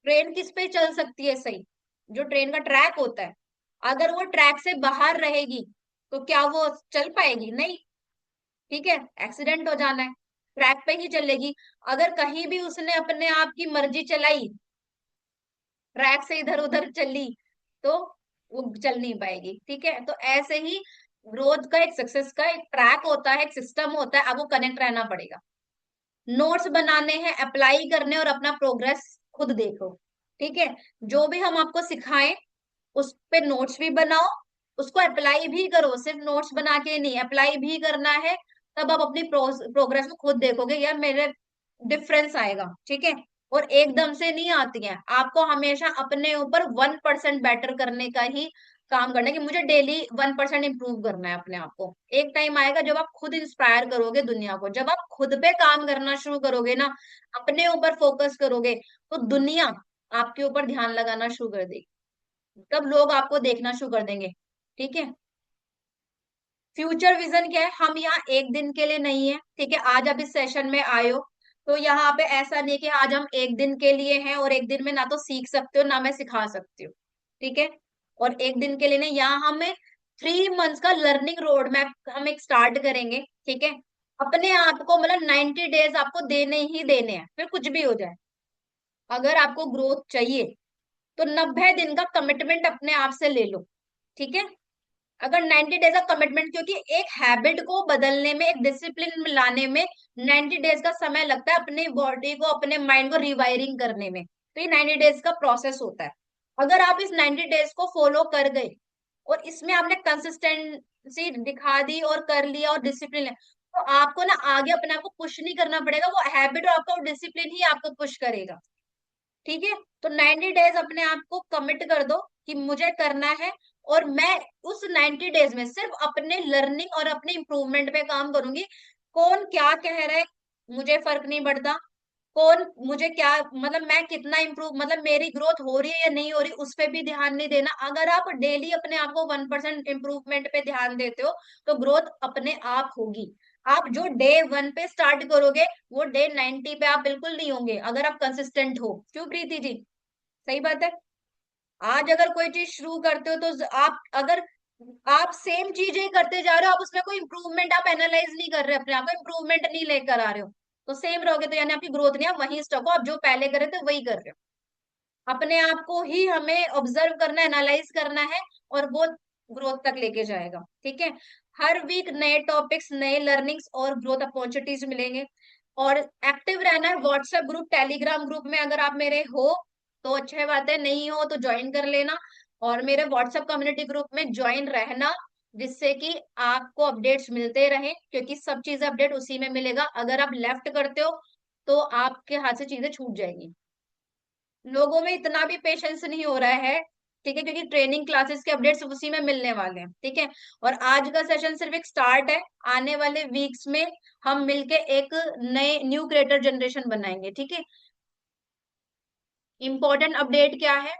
ट्रेन किस पे चल सकती है सही, जो ट्रेन का ट्रैक होता है, अगर वो ट्रैक से बाहर रहेगी तो क्या वो चल पाएगी? नहीं। ठीक है, एक्सीडेंट हो जाना है। ट्रैक पे ही चलेगी। अगर कहीं भी उसने अपने आप की मर्जी चलाई, ट्रैक से इधर उधर चली, तो वो चल नहीं पाएगी। ठीक है। तो ऐसे ही ग्रोथ का, एक सक्सेस का एक ट्रैक होता है, एक सिस्टम होता है, आपको कनेक्ट रहना पड़ेगा। नोट्स बनाने हैं, अप्लाई करने, और अपना प्रोग्रेस खुद देखो। ठीक है। जो भी हम आपको सिखाएं उस पे नोट्स भी बनाओ, उसको अप्लाई भी करो, सिर्फ नोट्स बना के नहीं, अप्लाई भी करना है। तब आप अपनी प्रोग्रेस को खुद देखोगे, यार मेरे डिफरेंस आएगा। ठीक है। और एकदम से नहीं आती है, आपको हमेशा अपने ऊपर 1% बेटर करने का ही काम करना है, कि मुझे डेली 1% इंप्रूव करना है अपने आप को। एक टाइम आएगा जब आप खुद इंस्पायर करोगे दुनिया को, जब आप खुद पे काम करना शुरू करोगे ना, अपने ऊपर फोकस करोगे, तो दुनिया आपके ऊपर ध्यान लगाना शुरू कर देगी, तब लोग आपको देखना शुरू कर देंगे। ठीक है। फ्यूचर विजन क्या है, हम यहाँ एक दिन के लिए नहीं है। ठीक है। आज आप इस सेशन में आए हो, तो यहाँ पे ऐसा नहीं है कि आज हम एक दिन के लिए हैं और एक दिन में ना तो सीख सकते हो ना मैं सिखा सकती हूँ। ठीक है। और एक दिन के लिए नहीं, यहाँ हमें 3 मंथ्स का लर्निंग रोड मैप हम एक स्टार्ट करेंगे। ठीक है। अपने आप को, मतलब 90 डेज आपको देने ही देने हैं, फिर कुछ भी हो जाए। अगर आपको ग्रोथ चाहिए तो 90 दिन का कमिटमेंट अपने आप से ले लो। ठीक है। अगर 90 डेज का कमिटमेंट, क्योंकि एक हैबिट को बदलने में, एक डिसिप्लिन लाने में 90 डेज का समय लगता है, अपनी बॉडी को, अपने माइंड को रिवायरिंग करने में। तो ये 90 डेज का प्रोसेस होता है। अगर आप इस 90 डेज को फॉलो कर गए और इसमें आपने कंसिस्टेंसी दिखा दी और कर लिया और डिसिप्लिन, तो आपको ना आगे अपने आप को पुश नहीं करना पड़ेगा, वो हैबिट और आपका डिसिप्लिन ही आपको पुश करेगा। ठीक है। तो 90 डेज अपने आप को कमिट कर दो कि मुझे करना है, और मैं उस 90 डेज में सिर्फ अपने लर्निंग और अपने इंप्रूवमेंट पे काम करूंगी। कौन क्या कह रहा है मुझे फर्क नहीं पड़ता, कौन मुझे क्या, मतलब मैं कितना इंप्रूव, मतलब मेरी ग्रोथ हो रही है या नहीं हो रही, उस पे भी ध्यान नहीं देना। अगर आप डेली अपने आप को 1% इम्प्रूवमेंट पे ध्यान देते हो तो ग्रोथ अपने आप होगी। आप जो डे 1 पे स्टार्ट करोगे वो डे 90 पे आप बिल्कुल नहीं होंगे, अगर आप कंसिस्टेंट हो। क्यों प्रीति जी? सही बात है। आज अगर कोई चीज शुरू करते हो तो आप अगर आप सेम चीजें करते जा रहे हो, आप उसमें कोई इंप्रूवमेंट आप एनालाइज नहीं कर रहे, अपने आप को इंप्रूवमेंट नहीं लेकर आ रहे हो, तो सेम रहोगे तो यानी आपकी ग्रोथ नहीं, आप वहीं स्टक हो, आप जो पहले करे थे वही कर रहे हो। अपने आप को ही हमें ऑब्जर्व करना, एनालाइज करना है, और वो ग्रोथ तक लेके जाएगा। ठीक है। हर वीक नए टॉपिक्स, नए लर्निंग्स और ग्रोथ अपॉर्चुनिटीज मिलेंगे। और एक्टिव रहना है व्हाट्सएप ग्रुप, टेलीग्राम ग्रुप में। अगर आप मेरे हो तो अच्छी बात है, नहीं हो तो ज्वाइन कर लेना, और मेरे व्हाट्सएप कम्युनिटी ग्रुप में ज्वाइन रहना, जिससे कि आपको अपडेट्स मिलते रहे, क्योंकि सब चीजें अपडेट उसी में मिलेगा। अगर आप लेफ्ट करते हो तो आपके हाथ से चीजें छूट जाएगी। लोगों में इतना भी पेशेंस नहीं हो रहा है। ठीक है, क्योंकि ट्रेनिंग क्लासेस के अपडेट्स उसी में मिलने वाले हैं। ठीक है। और आज का सेशन सिर्फ एक स्टार्ट है। आने वाले वीक्स में हम मिलके एक नए न्यू क्रिएटर जनरेशन बनाएंगे। ठीक है। इंपॉर्टेंट अपडेट क्या है?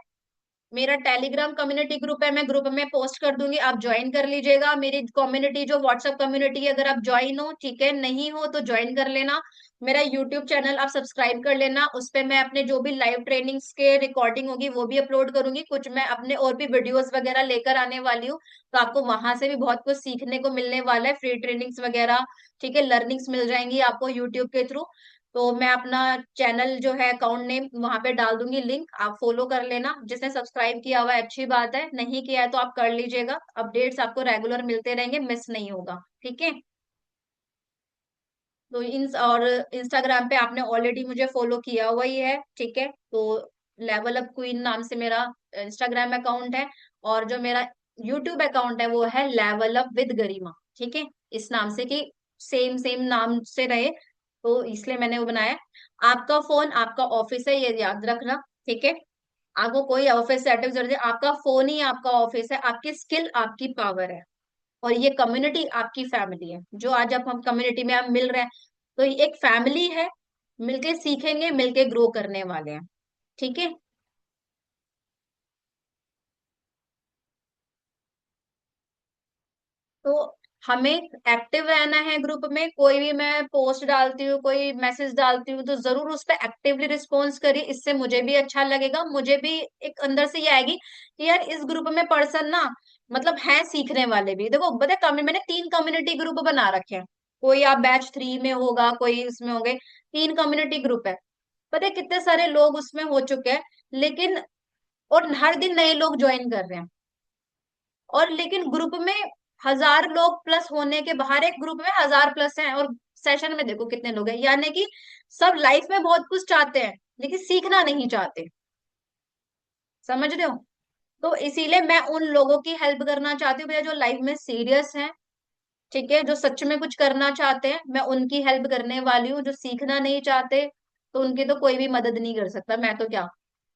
मेरा टेलीग्राम कम्युनिटी ग्रुप है, मैं ग्रुप में पोस्ट कर दूंगी, आप ज्वाइन कर लीजिएगा। मेरी कम्युनिटी जो व्हाट्सएप कम्युनिटी है, अगर आप ज्वाइन हो, ठीक है, नहीं हो तो ज्वाइन कर लेना। मेरा यूट्यूब चैनल आप सब्सक्राइब कर लेना, उस पे मैं अपने जो भी लाइव ट्रेनिंग्स के रिकॉर्डिंग होगी वो भी अपलोड करूंगी। कुछ मैं अपने और भी वीडियोस वगैरह लेकर आने वाली हूँ, तो आपको वहां से भी बहुत कुछ सीखने को मिलने वाला है, फ्री ट्रेनिंग्स वगैरह। ठीक है, लर्निंग्स मिल जाएंगी आपको यूट्यूब के थ्रू। तो मैं अपना चैनल जो है अकाउंट नेम वहां पे डाल दूंगी, लिंक आप फॉलो कर लेना। जिसने सब्सक्राइब किया हुआ है अच्छी बात है, नहीं किया है तो आप कर लीजिएगा। अपडेट्स आपको रेगुलर मिलते रहेंगे, मिस नहीं होगा। ठीक है। तो इन और इंस्टाग्राम पे आपने ऑलरेडी मुझे फॉलो किया हुआ ही है। ठीक है। तो लेवल अप क्वीन नाम से मेरा इंस्टाग्राम अकाउंट है, और जो मेरा यूट्यूब अकाउंट है वो है लेवल अप विद गरिमा। ठीक है, इस नाम से, कि सेम सेम नाम से रहे, तो इसलिए मैंने वो बनाया है। आपका फोन आपका ऑफिस है, ये याद रखना। ठीक है। आपको कोई ऑफिस सेटअप जरूरत है, आपका फोन ही आपका ऑफिस है, आपकी स्किल आपकी पावर है, और ये कम्युनिटी आपकी फैमिली है। जो आज आप हम कम्युनिटी में आप मिल रहे हैं, तो ये एक फैमिली है, मिलके सीखेंगे, मिलके ग्रो करने वाले हैं। ठीक है। तो हमें एक्टिव रहना है ग्रुप में। कोई भी मैं पोस्ट डालती हूँ, कोई मैसेज डालती हूँ, तो जरूर उस पर एक्टिवली रिस्पॉन्स करिए, इससे मुझे भी अच्छा लगेगा। मुझे भी एक अंदर से ये आएगी कि यार इस ग्रुप में पर्सन ना, मतलब है सीखने वाले भी। देखो पता है, मैंने 3 कम्युनिटी ग्रुप बना रखे हैं। कोई आप बैच 3 में होगा, कोई इसमें होंगे, 3 कम्युनिटी ग्रुप है। पता है कितने सारे लोग उसमें हो चुके हैं, लेकिन और हर दिन नए लोग ज्वाइन कर रहे हैं। और लेकिन ग्रुप में 1000 लोग प्लस होने के बाहर, एक ग्रुप में 1000 प्लस हैं, और सेशन में देखो कितने लोग हैं। यानी कि सब लाइफ में बहुत कुछ चाहते हैं, लेकिन सीखना नहीं चाहते। समझ रहे हो? तो इसीलिए मैं उन लोगों की हेल्प करना चाहती हूँ भैया, जो लाइफ में सीरियस हैं। ठीक है, जो सच में कुछ करना चाहते हैं, मैं उनकी हेल्प करने वाली हूँ। जो सीखना नहीं चाहते, तो उनकी तो कोई भी मदद नहीं कर सकता। मैं तो क्या,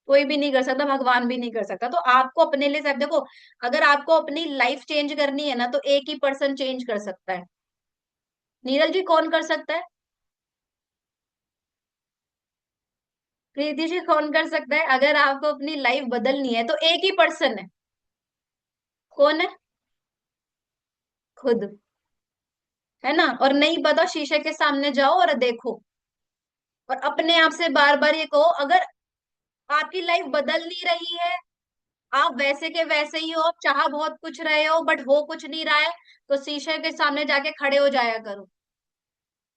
कोई भी नहीं कर सकता, भगवान भी नहीं कर सकता। तो आपको अपने लिए सब देखो, अगर आपको अपनी लाइफ चेंज करनी है ना, तो एक ही पर्सन चेंज कर सकता है। नीरज जी, कौन कर सकता है? प्रीति जी, कौन कर सकता है? अगर आपको अपनी लाइफ बदलनी है तो एक ही पर्सन है। कौन है? खुद। है ना? और नहीं पता, शीशे के सामने जाओ और देखो, और अपने आप से बार बार ये कहो, अगर आपकी लाइफ बदल नहीं रही है, आप वैसे के वैसे ही हो, आप चाह बहुत कुछ रहे हो बट हो कुछ नहीं रहा है, तो शीशे के सामने जाके खड़े हो जाया करो।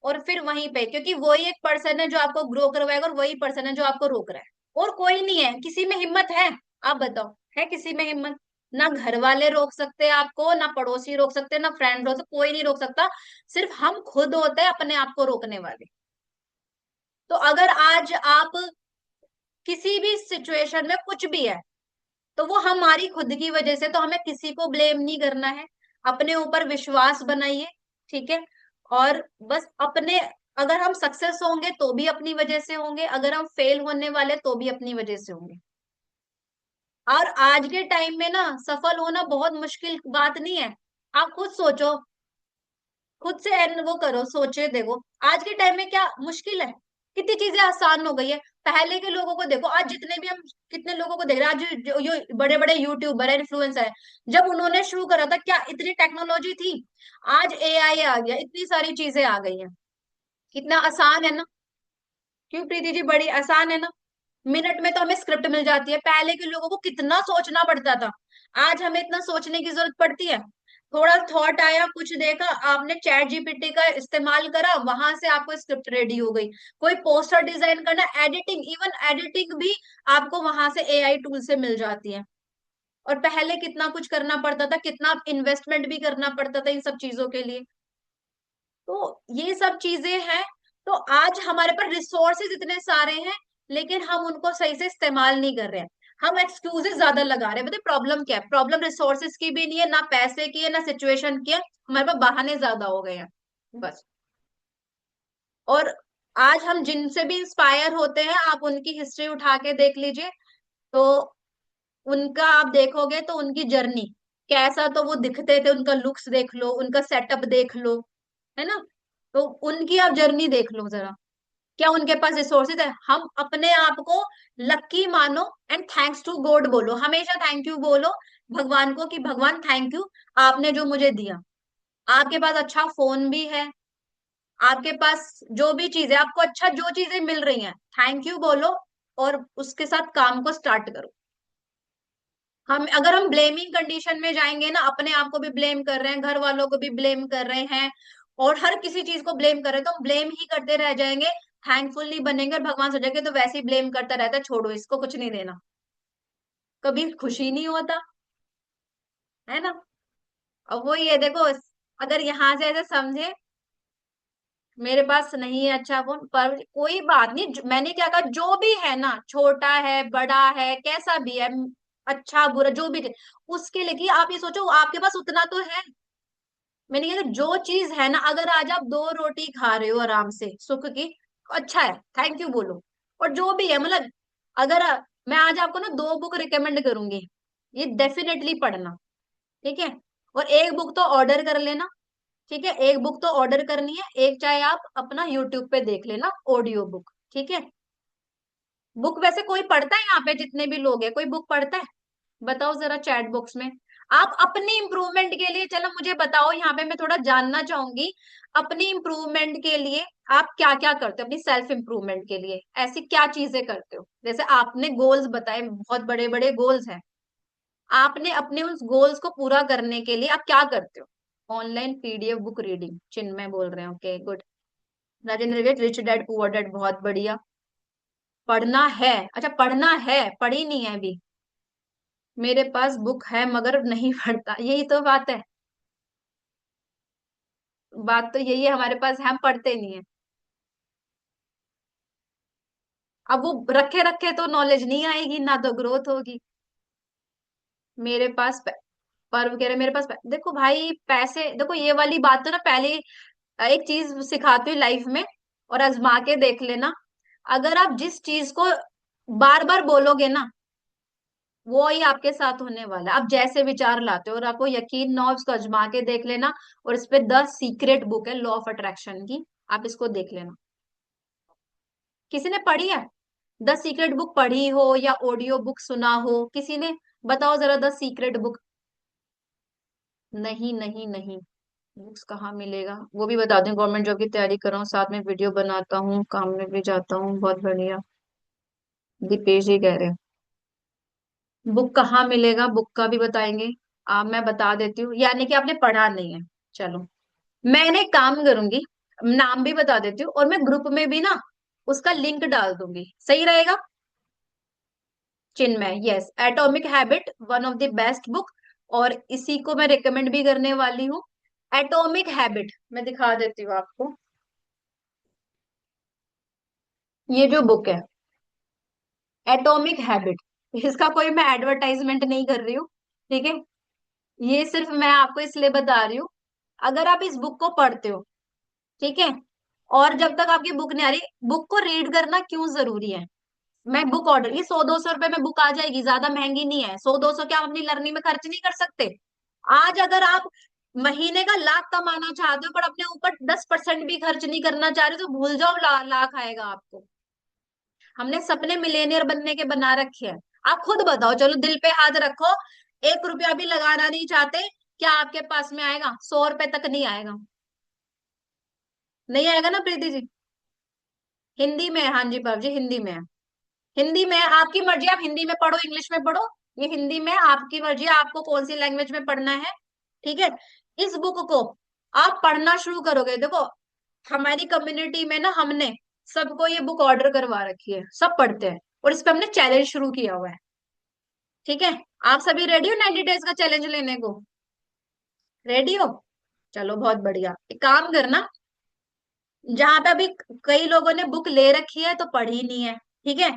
और फिर वहीं पे, क्योंकि वही एक पर्सन है जो आपको ग्रो करवाएगा, और वही पर्सन है जो आपको रोक रहा है, और कोई नहीं है। किसी में हिम्मत है? आप बताओ, है किसी में हिम्मत? ना घर वाले रोक सकते हैं आपको, ना पड़ोसी रोक सकते, ना फ्रेंड रोक सकते, कोई नहीं रोक सकता। सिर्फ हम खुद होते हैं अपने आप को रोकने वाले। तो अगर आज आप किसी भी सिचुएशन में कुछ भी है, तो वो हमारी खुद की वजह से, तो हमें किसी को ब्लेम नहीं करना है। अपने ऊपर विश्वास बनाइए। ठीक है। और बस अपने, अगर हम सक्सेस होंगे तो भी अपनी वजह से होंगे, अगर हम फेल होने वाले तो भी अपनी वजह से होंगे। और आज के टाइम में ना सफल होना बहुत मुश्किल बात नहीं है। आप खुद सोचो, खुद से वो करो, सोचे देखो, आज के टाइम में क्या मुश्किल है? कितनी चीजें आसान हो गई है। पहले के लोगों को देखो, आज जितने भी हम कितने लोगों को देख रहे हैं, आज जो बड़े बड़े यूट्यूबर है, इन्फ्लुएंसर है, जब उन्होंने शुरू करा था क्या इतनी टेक्नोलॉजी थी? आज एआई आ गया, इतनी सारी चीजें आ गई हैं, कितना आसान है ना। क्यों प्रीति जी, बड़ी आसान है ना। मिनट में तो हमें स्क्रिप्ट मिल जाती है, पहले के लोगों को कितना सोचना पड़ता था। आज हमें इतना सोचने की जरूरत पड़ती है? थोड़ा थॉट आया, कुछ देखा आपने, चैट जीपीटी का इस्तेमाल करा, वहां से आपको स्क्रिप्ट रेडी हो गई। कोई पोस्टर डिजाइन करना, एडिटिंग, इवन एडिटिंग भी आपको वहां से एआई टूल से मिल जाती है। और पहले कितना कुछ करना पड़ता था, कितना इन्वेस्टमेंट भी करना पड़ता था इन सब चीजों के लिए। तो ये सब चीजें हैं। तो आज हमारे पास रिसोर्सेज इतने सारे हैं, लेकिन हम उनको सही से इस्तेमाल नहीं कर रहे हैं। हम एक्सक्यूजेस ज्यादा लगा रहे हैं। बताए प्रॉब्लम क्या है? प्रॉब्लम रिसोर्सेज की भी नहीं है, ना पैसे की है, ना सिचुएशन की है, हमारे पास बहाने ज्यादा हो गए हैं बस। और आज हम जिनसे भी इंस्पायर होते हैं, आप उनकी हिस्ट्री उठा के देख लीजिए, तो उनका आप देखोगे तो उनकी जर्नी कैसा तो वो दिखते थे, उनका लुक्स देख लो, उनका सेटअप देख लो, है ना। तो उनकी आप जर्नी देख लो जरा, क्या उनके पास रिसोर्सेज है? हम अपने आप को लक्की मानो, एंड थैंक्स टू गॉड बोलो, हमेशा थैंक यू बोलो भगवान को, कि भगवान थैंक यू, आपने जो मुझे दिया। आपके पास अच्छा फोन भी है, आपके पास जो भी चीज है, आपको अच्छा जो चीजें मिल रही हैं, थैंक यू बोलो, और उसके साथ काम को स्टार्ट करो। हम अगर हम ब्लेमिंग कंडीशन में जाएंगे ना, अपने आप को भी ब्लेम कर रहे हैं, घर वालों को भी ब्लेम कर रहे हैं, और हर किसी चीज को ब्लेम कर रहे हैं, तो हम ब्लेम ही करते रह जाएंगे, थैंकफुल नहीं बनेंगे, और भगवान सोचेंगे तो वैसे ही ब्लेम करता रहता है, छोड़ो इसको, कुछ नहीं देना, कभी खुशी नहीं होता, है ना। अब वो ये देखो, अगर यहाँ से ऐसे समझे, मेरे पास नहीं है अच्छा फोन, पर कोई बात नहीं, मैंने क्या कहा, जो भी है ना, छोटा है बड़ा है कैसा भी है, अच्छा बुरा जो भी, उसके लिए कि आप ये सोचो आपके पास उतना तो है। मैंने कहा जो चीज है ना, अगर आज आप दो रोटी खा रहे हो आराम से सुख की, अच्छा है, थैंक यू बोलो। और जो भी है मतलब, अगर मैं आज आपको ना दो बुक रिकमेंड करूंगी, ये डेफिनेटली पढ़ना, ठीक है। और एक बुक तो ऑर्डर कर लेना, ठीक है, एक बुक तो ऑर्डर करनी है, एक चाहे आप अपना यूट्यूब पे देख लेना ऑडियो बुक, ठीक है। बुक वैसे कोई पढ़ता है यहाँ पे, जितने भी लोग हैं, कोई बुक पढ़ता है? बताओ जरा चैट बॉक्स में। आप अपनी इंप्रूवमेंट के लिए, चलो मुझे बताओ, यहाँ पे मैं थोड़ा जानना चाहूंगी, अपनी इंप्रूवमेंट के लिए आप क्या क्या करते हो, अपनी सेल्फ इंप्रूवमेंट के लिए ऐसी क्या चीजें करते हो? जैसे आपने गोल्स बताए, बहुत बड़े बड़े गोल्स हैं, आपने अपने उस गोल्स को पूरा करने के लिए आप क्या करते हो? ऑनलाइन पीडीएफ बुक रीडिंग, चिन्मय बोल रहे हैं, okay good. Rajendra, rich dad poor dad, बहुत बढ़िया। पढ़ना है, अच्छा पढ़ना है, पढ़ी नहीं है अभी। मेरे पास बुक है मगर नहीं पढ़ता, यही तो बात है। बात तो यही है, हमारे पास है, हम पढ़ते नहीं है। अब वो रखे रखे तो नॉलेज नहीं आएगी ना, तो ग्रोथ होगी। मेरे पास पर्व कह रहे मेरे पास देखो भाई, पैसे देखो, ये वाली बात तो ना पहले एक चीज सिखाती हूँ लाइफ में, और आजमा के देख लेना। अगर आप जिस चीज को बार बार बोलोगे ना, वो ही आपके साथ होने वाला है। आप जैसे विचार लाते हो, और आपको यकीन ना हो, इसको आजमा के देख लेना। और इस पे 10 सीक्रेट बुक है लॉ ऑफ अट्रैक्शन की, आप इसको देख लेना। किसी ने पढ़ी है? 10 सीक्रेट बुक पढ़ी हो या ऑडियो बुक सुना हो किसी ने? बताओ जरा, 10 सीक्रेट बुक। नहीं नहीं नहीं, बुक्स कहाँ मिलेगा, वो भी बता दूं, गवर्नमेंट जॉब की तैयारी कर रहा हूँ, साथ में वीडियो बनाता हूँ, काम में भी जाता हूँ, बहुत बढ़िया। दीपेश जी कह रहे हैं बुक कहाँ मिलेगा, बुक का भी बताएंगे। मैं बता देती हूँ, यानी कि आपने पढ़ा नहीं है। चलो, मैंने एक काम करूंगी, नाम भी बता देती हूँ, और मैं ग्रुप में भी ना उसका लिंक डाल दूंगी, सही रहेगा। Chinmay, yes, atomic habit, one of the best book. और इसी को मैं रिकमेंड भी करने वाली हूँ। एटॉमिक हैबिट मैं दिखा देती हूँ आपको, ये जो बुक है एटॉमिक हैबिट, इसका कोई मैं एडवर्टाइजमेंट नहीं कर रही हूँ, ठीक है। ये सिर्फ मैं आपको इसलिए बता रही हूँ, अगर आप इस बुक को पढ़ते हो, ठीक है, और जब तक आपकी बुक नहीं आ रही, बुक को रीड करना क्यों जरूरी है? मैं बुक ऑर्डर, ये 100-200 रुपए में बुक आ जाएगी, ज्यादा महंगी नहीं है, 100-200 क्या हम अपनी लर्निंग में खर्च नहीं कर सकते? आज अगर आप महीने का लाख कमाना चाहते हो पर अपने ऊपर 10% भी खर्च नहीं करना चाह रहे, तो भूल जाओ लाख आएगा आपको। हमने सपने मिलेनियर बनने के बना रखे हैं। आप खुद बताओ, चलो दिल पे हाथ रखो, 1 रुपया भी लगाना नहीं चाहते, क्या आपके पास में आएगा? 100 रुपए तक नहीं आएगा। नहीं आएगा ना प्रीति जी? हिंदी में है, हाँ जी पाप जी, हिंदी में है। हिंदी में है, आपकी मर्जी, आप हिंदी में पढ़ो इंग्लिश में पढ़ो, ये हिंदी में है, आपकी मर्जी है, आपको कौन सी लैंग्वेज में पढ़ना है। ठीक है। इस बुक को आप पढ़ना शुरू करोगे, देखो हमारी कम्युनिटी में ना हमने सबको ये बुक ऑर्डर करवा रखी है, सब पढ़ते हैं, और इस पे हमने चैलेंज शुरू किया हुआ है। ठीक है। आप सभी रेडी हो 90 डेज का चैलेंज लेने को? रेडी हो? चलो बहुत बढ़िया, एक काम करना, जहां पे अभी कई लोगों ने बुक ले रखी है तो पढ़ी नहीं है, ठीक है,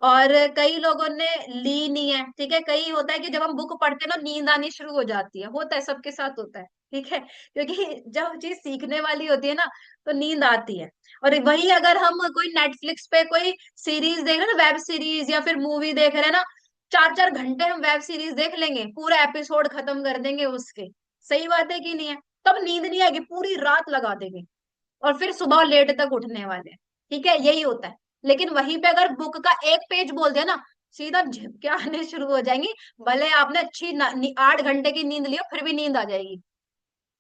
और कई लोगों ने ली नहीं है, ठीक है, कई होता है कि जब हम बुक पढ़ते हैं ना नींद आनी शुरू हो जाती है, होता है सबके साथ होता है, ठीक है, क्योंकि जब चीज सीखने वाली होती है ना तो नींद आती है। और वही अगर हम कोई नेटफ्लिक्स पे कोई सीरीज देख रहे हैं ना, वेब सीरीज या फिर मूवी देख रहे हैं ना, 4 4 घंटे हम वेब सीरीज देख लेंगे, पूरा एपिसोड खत्म कर देंगे उसके, सही बात है कि नहीं है? तब नींद नहीं आएगी, पूरी रात लगा देंगे, और फिर सुबह लेट तक उठने वाले हैं। ठीक है, यही होता है। लेकिन वहीं पे अगर बुक का एक पेज बोल दिया ना, सीधा झपके आने शुरू हो जाएंगी। भले आपने अच्छी 8 घंटे की नींद ली हो फिर भी नींद आ जाएगी।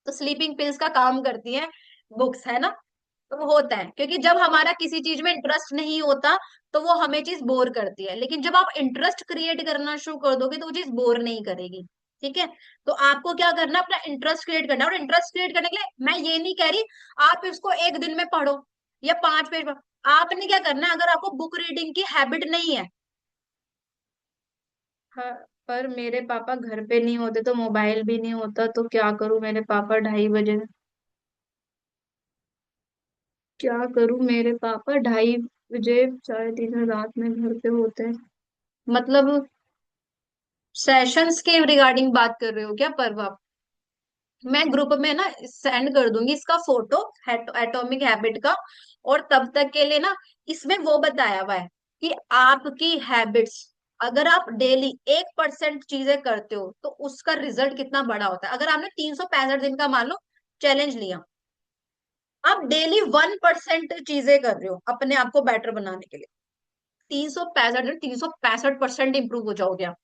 तो स्लीपिंग पिल्स का काम करती है बुक्स, है ना? तो वो होता है, क्योंकि जब हमारा किसी चीज में इंटरेस्ट नहीं होता तो वो हमें चीज बोर करती है, लेकिन जब आप इंटरेस्ट क्रिएट करना शुरू कर दोगे तो वो चीज बोर नहीं करेगी। ठीक है। तो आपको क्या करना है, अपना इंटरेस्ट क्रिएट करना है, और इंटरेस्ट क्रिएट करने के लिए मैं ये नहीं कह रही आप इसको एक दिन में पढ़ो या 5 पेज पढ़ो। आपने क्या करना है, अगर आपको बुक रीडिंग की हैबिट नहीं है, हाँ, पर मेरे पापा घर पे नहीं होते तो मोबाइल भी नहीं होता, तो क्या करूं, मेरे पापा 2:30 बजे, क्या करूं, मेरे पापा 2:30 बजे, 3:30 रात में घर पे होते हैं, मतलब सेशंस के रिगार्डिंग बात कर रहे हो क्या पर्व आप? मैं ग्रुप में ना सेंड कर दूंगी इसका फोटो, एटॉमिक हैबिट का। और तब तक के लिए ना इसमें वो बताया हुआ है कि आपकी हैबिट्स, अगर आप डेली 1% चीजें करते हो तो उसका रिजल्ट कितना बड़ा होता है। अगर आपने 365 दिन का मान लो चैलेंज लिया, आप डेली 1% चीजें कर रहे हो अपने आप को बेटर बनाने के लिए, 365 दिन 365% इंप्रूव हो जाओगे आप।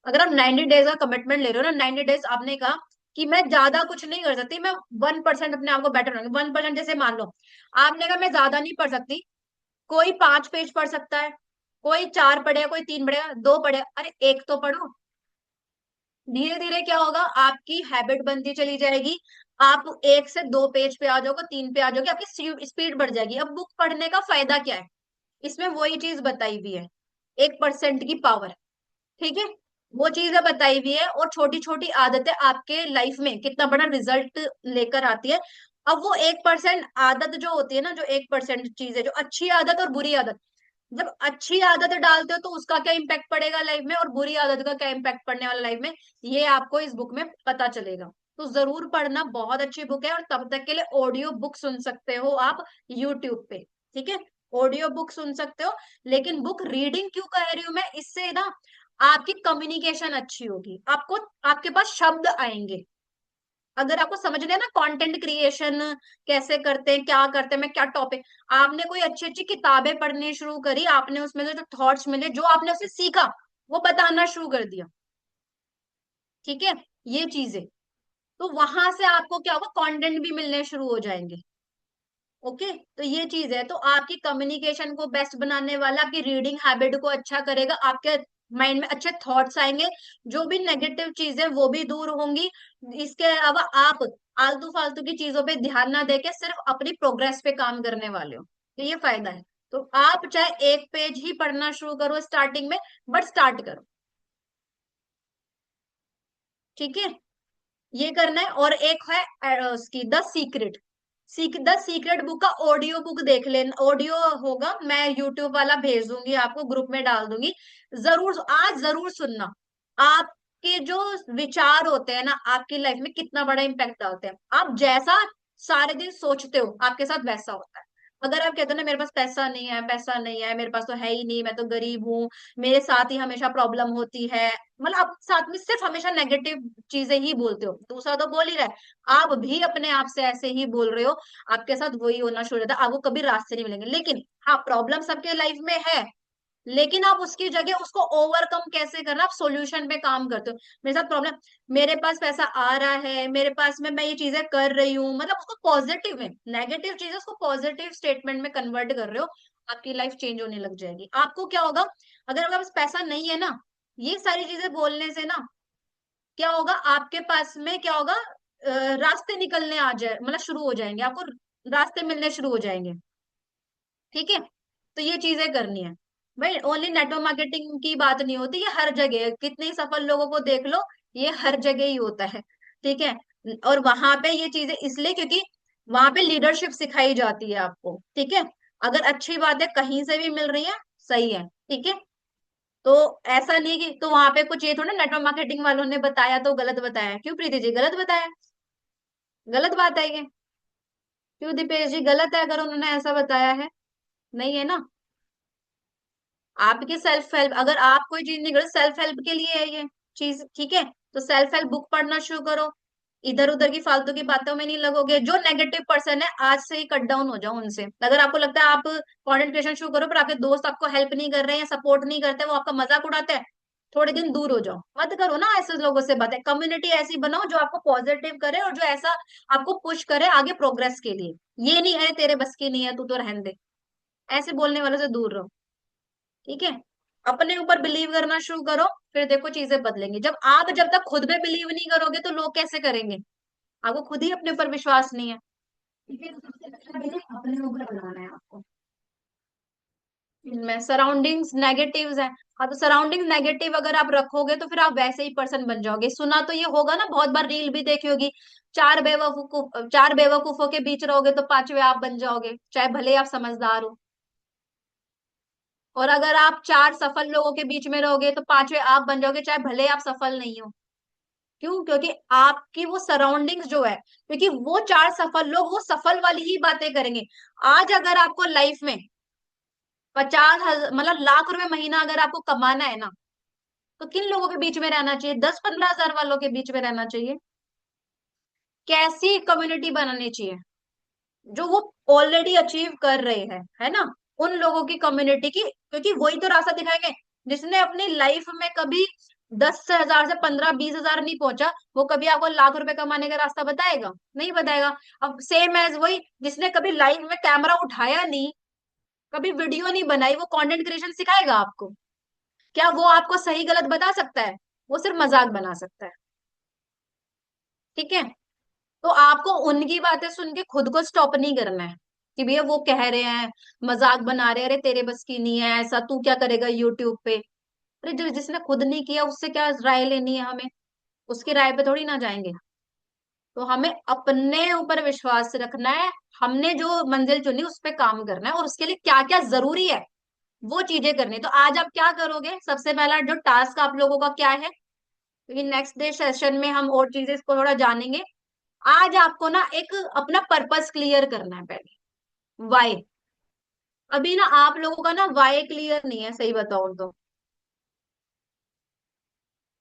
अगर आप 90 डेज का कमिटमेंट ले रहे हो ना, 90 डेज आपने कहा कि मैं ज्यादा कुछ नहीं कर सकती, मैं 1% अपने आप को बेटर बनाऊंगी, 1%, जैसे मान लो आपने कहा मैं ज्यादा नहीं पढ़ सकती, कोई 5 पेज पढ़ सकता है, कोई 4 पढ़ेगा, कोई 3 पढ़ेगा, 2 पढ़ेगा, अरे एक तो पढ़ो। धीरे धीरे क्या होगा, आपकी हैबिट बनती चली जाएगी, आप 1 से 2 पेज पे आ जाओगे, 3 पे आ जाओगे, आपकी स्पीड बढ़ जाएगी। अब बुक पढ़ने का फायदा क्या है, इसमें वही चीज बताई हुई है, 1% की पावर। ठीक है, वो चीजें बताई हुई है, और छोटी छोटी आदतें आपके लाइफ में कितना बड़ा रिजल्ट लेकर आती है। अब वो 1% आदत जो होती है ना, जो 1% चीज है, जो अच्छी आदत और बुरी आदत, जब अच्छी आदत डालते हो तो उसका क्या इम्पैक्ट पड़ेगा लाइफ में, और बुरी आदत का क्या इम्पैक्ट पड़ने वाला लाइफ में, ये आपको इस बुक में पता चलेगा। तो जरूर पढ़ना, बहुत अच्छी बुक है। और तब तक के लिए ऑडियो बुक सुन सकते हो आप यूट्यूब पे, ठीक है, ऑडियो बुक सुन सकते हो। लेकिन बुक रीडिंग क्यों कह रही हूँ मैं, इससे ना आपकी कम्युनिकेशन अच्छी होगी, आपको आपके पास शब्द आएंगे। अगर आपको समझ लिया ना कंटेंट क्रिएशन कैसे करते हैं, क्या करते हैं, मैं क्या टॉपिक, आपने कोई अच्छी अच्छी किताबें पढ़नी शुरू करी, आपने उसमें से जो थॉट्स मिले, जो आपने उससे सीखा, वो बताना शुरू कर दिया। ठीक है, ये चीजें, तो वहां से आपको क्या होगा, कंटेंट भी मिलने शुरू हो जाएंगे। ओके, तो ये चीज है, तो आपकी कम्युनिकेशन को बेस्ट बनाने वाला, आपकी रीडिंग हैबिट को अच्छा करेगा, आपके माइंड में अच्छे थॉट्स आएंगे, जो भी नेगेटिव चीजें वो भी दूर होंगी। इसके अलावा आप आलतू फालतू की चीजों पे ध्यान ना देके सिर्फ अपनी प्रोग्रेस पे काम करने वाले हो, तो ये फायदा है। तो आप चाहे 1 पेज ही पढ़ना शुरू करो स्टार्टिंग में, बट स्टार्ट करो। ठीक है, ये करना है। और एक है उसकी the secret, the secret book का ऑडियो बुक देख लेना, ऑडियो होगा, मैं यूट्यूब वाला भेज दूंगी आपको, ग्रुप में डाल दूंगी, जरूर आज जरूर सुनना। आपके जो विचार होते हैं ना, आपकी लाइफ में कितना बड़ा इम्पैक्ट डालते हैं। आप जैसा सारे दिन सोचते हो आपके साथ वैसा होता है। अगर आप कहते हो ना मेरे पास पैसा नहीं है, पैसा नहीं है, मेरे पास तो है ही नहीं, मैं तो गरीब हूँ, मेरे साथ ही हमेशा प्रॉब्लम होती है, मतलब आप साथ में सिर्फ हमेशा नेगेटिव चीजें ही बोलते हो, दूसरा तो बोल ही रहा है, आप भी अपने आप से ऐसे ही बोल रहे हो, आपके साथ वही होना शुरू होता है, आपको कभी रास्ते नहीं मिलेंगे। लेकिन हाँ, प्रॉब्लम सबके लाइफ में है, लेकिन आप उसकी जगह उसको ओवरकम कैसे करना, आप सॉल्यूशन पे काम करते हो। मेरे साथ प्रॉब्लम, मेरे पास पैसा आ रहा है, मेरे पास में मैं ये चीजें कर रही हूँ, मतलब उसको पॉजिटिव में, नेगेटिव चीजें उसको पॉजिटिव स्टेटमेंट में कन्वर्ट कर रहे हो, आपकी लाइफ चेंज होने लग जाएगी। आपको क्या होगा, अगर आपके पास पैसा नहीं है ना, ये सारी चीजें बोलने से ना क्या होगा, आपके पास में क्या होगा, रास्ते निकलने आ जाए, मतलब शुरू हो जाएंगे, आपको रास्ते मिलने शुरू हो जाएंगे। ठीक है, तो ये चीजें करनी है भाई। ओनली नेटवर्क मार्केटिंग की बात नहीं होती, ये हर जगह, कितने ही सफल लोगों को देख लो, ये हर जगह ही होता है। ठीक है, और वहां पे ये चीजें इसलिए क्योंकि वहां पे लीडरशिप सिखाई जाती है आपको। ठीक है, अगर अच्छी बातें कहीं से भी मिल रही है, सही है। ठीक है, तो ऐसा नहीं कि तो वहां पे कुछ ये थोड़ा नेटवर्क मार्केटिंग वालों ने बताया तो गलत बताया, क्यों प्रीति जी गलत बताया, गलत बात है ये, क्यों दीपेश जी गलत है अगर उन्होंने ऐसा बताया है, नहीं है ना। आपके सेल्फ हेल्प, अगर आप कोई चीज नहीं करो, सेल्फ हेल्प के लिए है ये चीज। ठीक है, तो सेल्फ हेल्प बुक पढ़ना शुरू करो, इधर उधर की फालतू की बातों में नहीं लगोगे। जो नेगेटिव पर्सन है आज से ही कट डाउन हो जाओ उनसे। अगर आपको लगता है आप कंटेंट क्रिएशन शुरू करो पर आपके दोस्त आपको हेल्प नहीं कर रहे हैं, सपोर्ट नहीं करते, वो आपका मजाक उड़ाते हैं, थोड़े दिन दूर हो जाओ, मत करो ना ऐसे लोगों से बातें। कम्युनिटी ऐसी बनाओ जो आपको पॉजिटिव करे और जो ऐसा आपको पुश करे आगे प्रोग्रेस के लिए। ये नहीं है तेरे बस की नहीं है, तू तो रहने दे, ऐसे बोलने वालों से दूर रहो। ठीक है, अपने ऊपर बिलीव करना शुरू करो, फिर देखो चीजें बदलेंगी। जब तक खुद में बिलीव नहीं करोगे तो लोग कैसे करेंगे, आपको खुद ही अपने ऊपर विश्वास नहीं है। ठीक है, तो सबसे पहला belief अपने ऊपर बनाना है आपको। इनमें सराउंडिंग्स नेगेटिव्स है, हाँ तो सराउंडिंग नेगेटिव अगर आप रखोगे तो फिर आप वैसे ही पर्सन बन जाओगे। सुना तो ये होगा ना, बहुत बार रील भी देखी होगी, चार बेवकूफों के बीच रहोगे तो पांचवे आप बन जाओगे, चाहे भले ही आप समझदार हो। और अगर आप चार सफल लोगों के बीच में रहोगे तो पांचवे आप बन जाओगे, चाहे भले आप सफल नहीं हो। क्यों, क्योंकि आपकी वो सराउंडिंग्स जो है, क्योंकि वो चार सफल लोग वो सफल वाली ही बातें करेंगे। आज अगर आपको लाइफ में 50,000 मतलब लाख रुपए महीना अगर आपको कमाना है ना, तो किन लोगों के बीच में रहना चाहिए, 10-15 हजार वालों के बीच में रहना चाहिए। कैसी कम्युनिटी बनानी चाहिए, जो वो ऑलरेडी अचीव कर रहे हैं, है ना, उन लोगों की कम्युनिटी की, क्योंकि वही तो रास्ता दिखाएंगे। जिसने अपनी लाइफ में कभी 10,000 से 15-20 हजार नहीं पहुंचा, वो कभी आपको लाख रुपए कमाने का रास्ता बताएगा, नहीं बताएगा। अब सेम एज वही जिसने कभी लाइफ में कैमरा उठाया नहीं, कभी वीडियो नहीं बनाई, वो कंटेंट क्रिएशन सिखाएगा आपको, क्या वो आपको सही गलत बता सकता है, वो सिर्फ मजाक बना सकता है। ठीक है, तो आपको उनकी बातें सुन के खुद को स्टॉप नहीं करना है कि भैया वो कह रहे हैं, मजाक बना रहे हैं, अरे तेरे बस की नहीं है ऐसा, तू क्या करेगा यूट्यूब पे। अरे जो जिसने खुद नहीं किया उससे क्या राय लेनी है हमें, उसकी राय पे थोड़ी ना जाएंगे। तो हमें अपने ऊपर विश्वास रखना है, हमने जो मंजिल चुनी उस पर काम करना है, और उसके लिए क्या क्या जरूरी है वो चीजें करनी है। तो आज आप क्या करोगे, सबसे पहला जो टास्क आप लोगों का क्या है, क्योंकि नेक्स्ट डे सेशन में हम और चीजें इसको थोड़ा जानेंगे। आज आपको ना एक अपना पर्पस क्लियर करना है पहले, वाई। अभी ना आप लोगों का ना वाई क्लियर नहीं है, सही बताऊं तो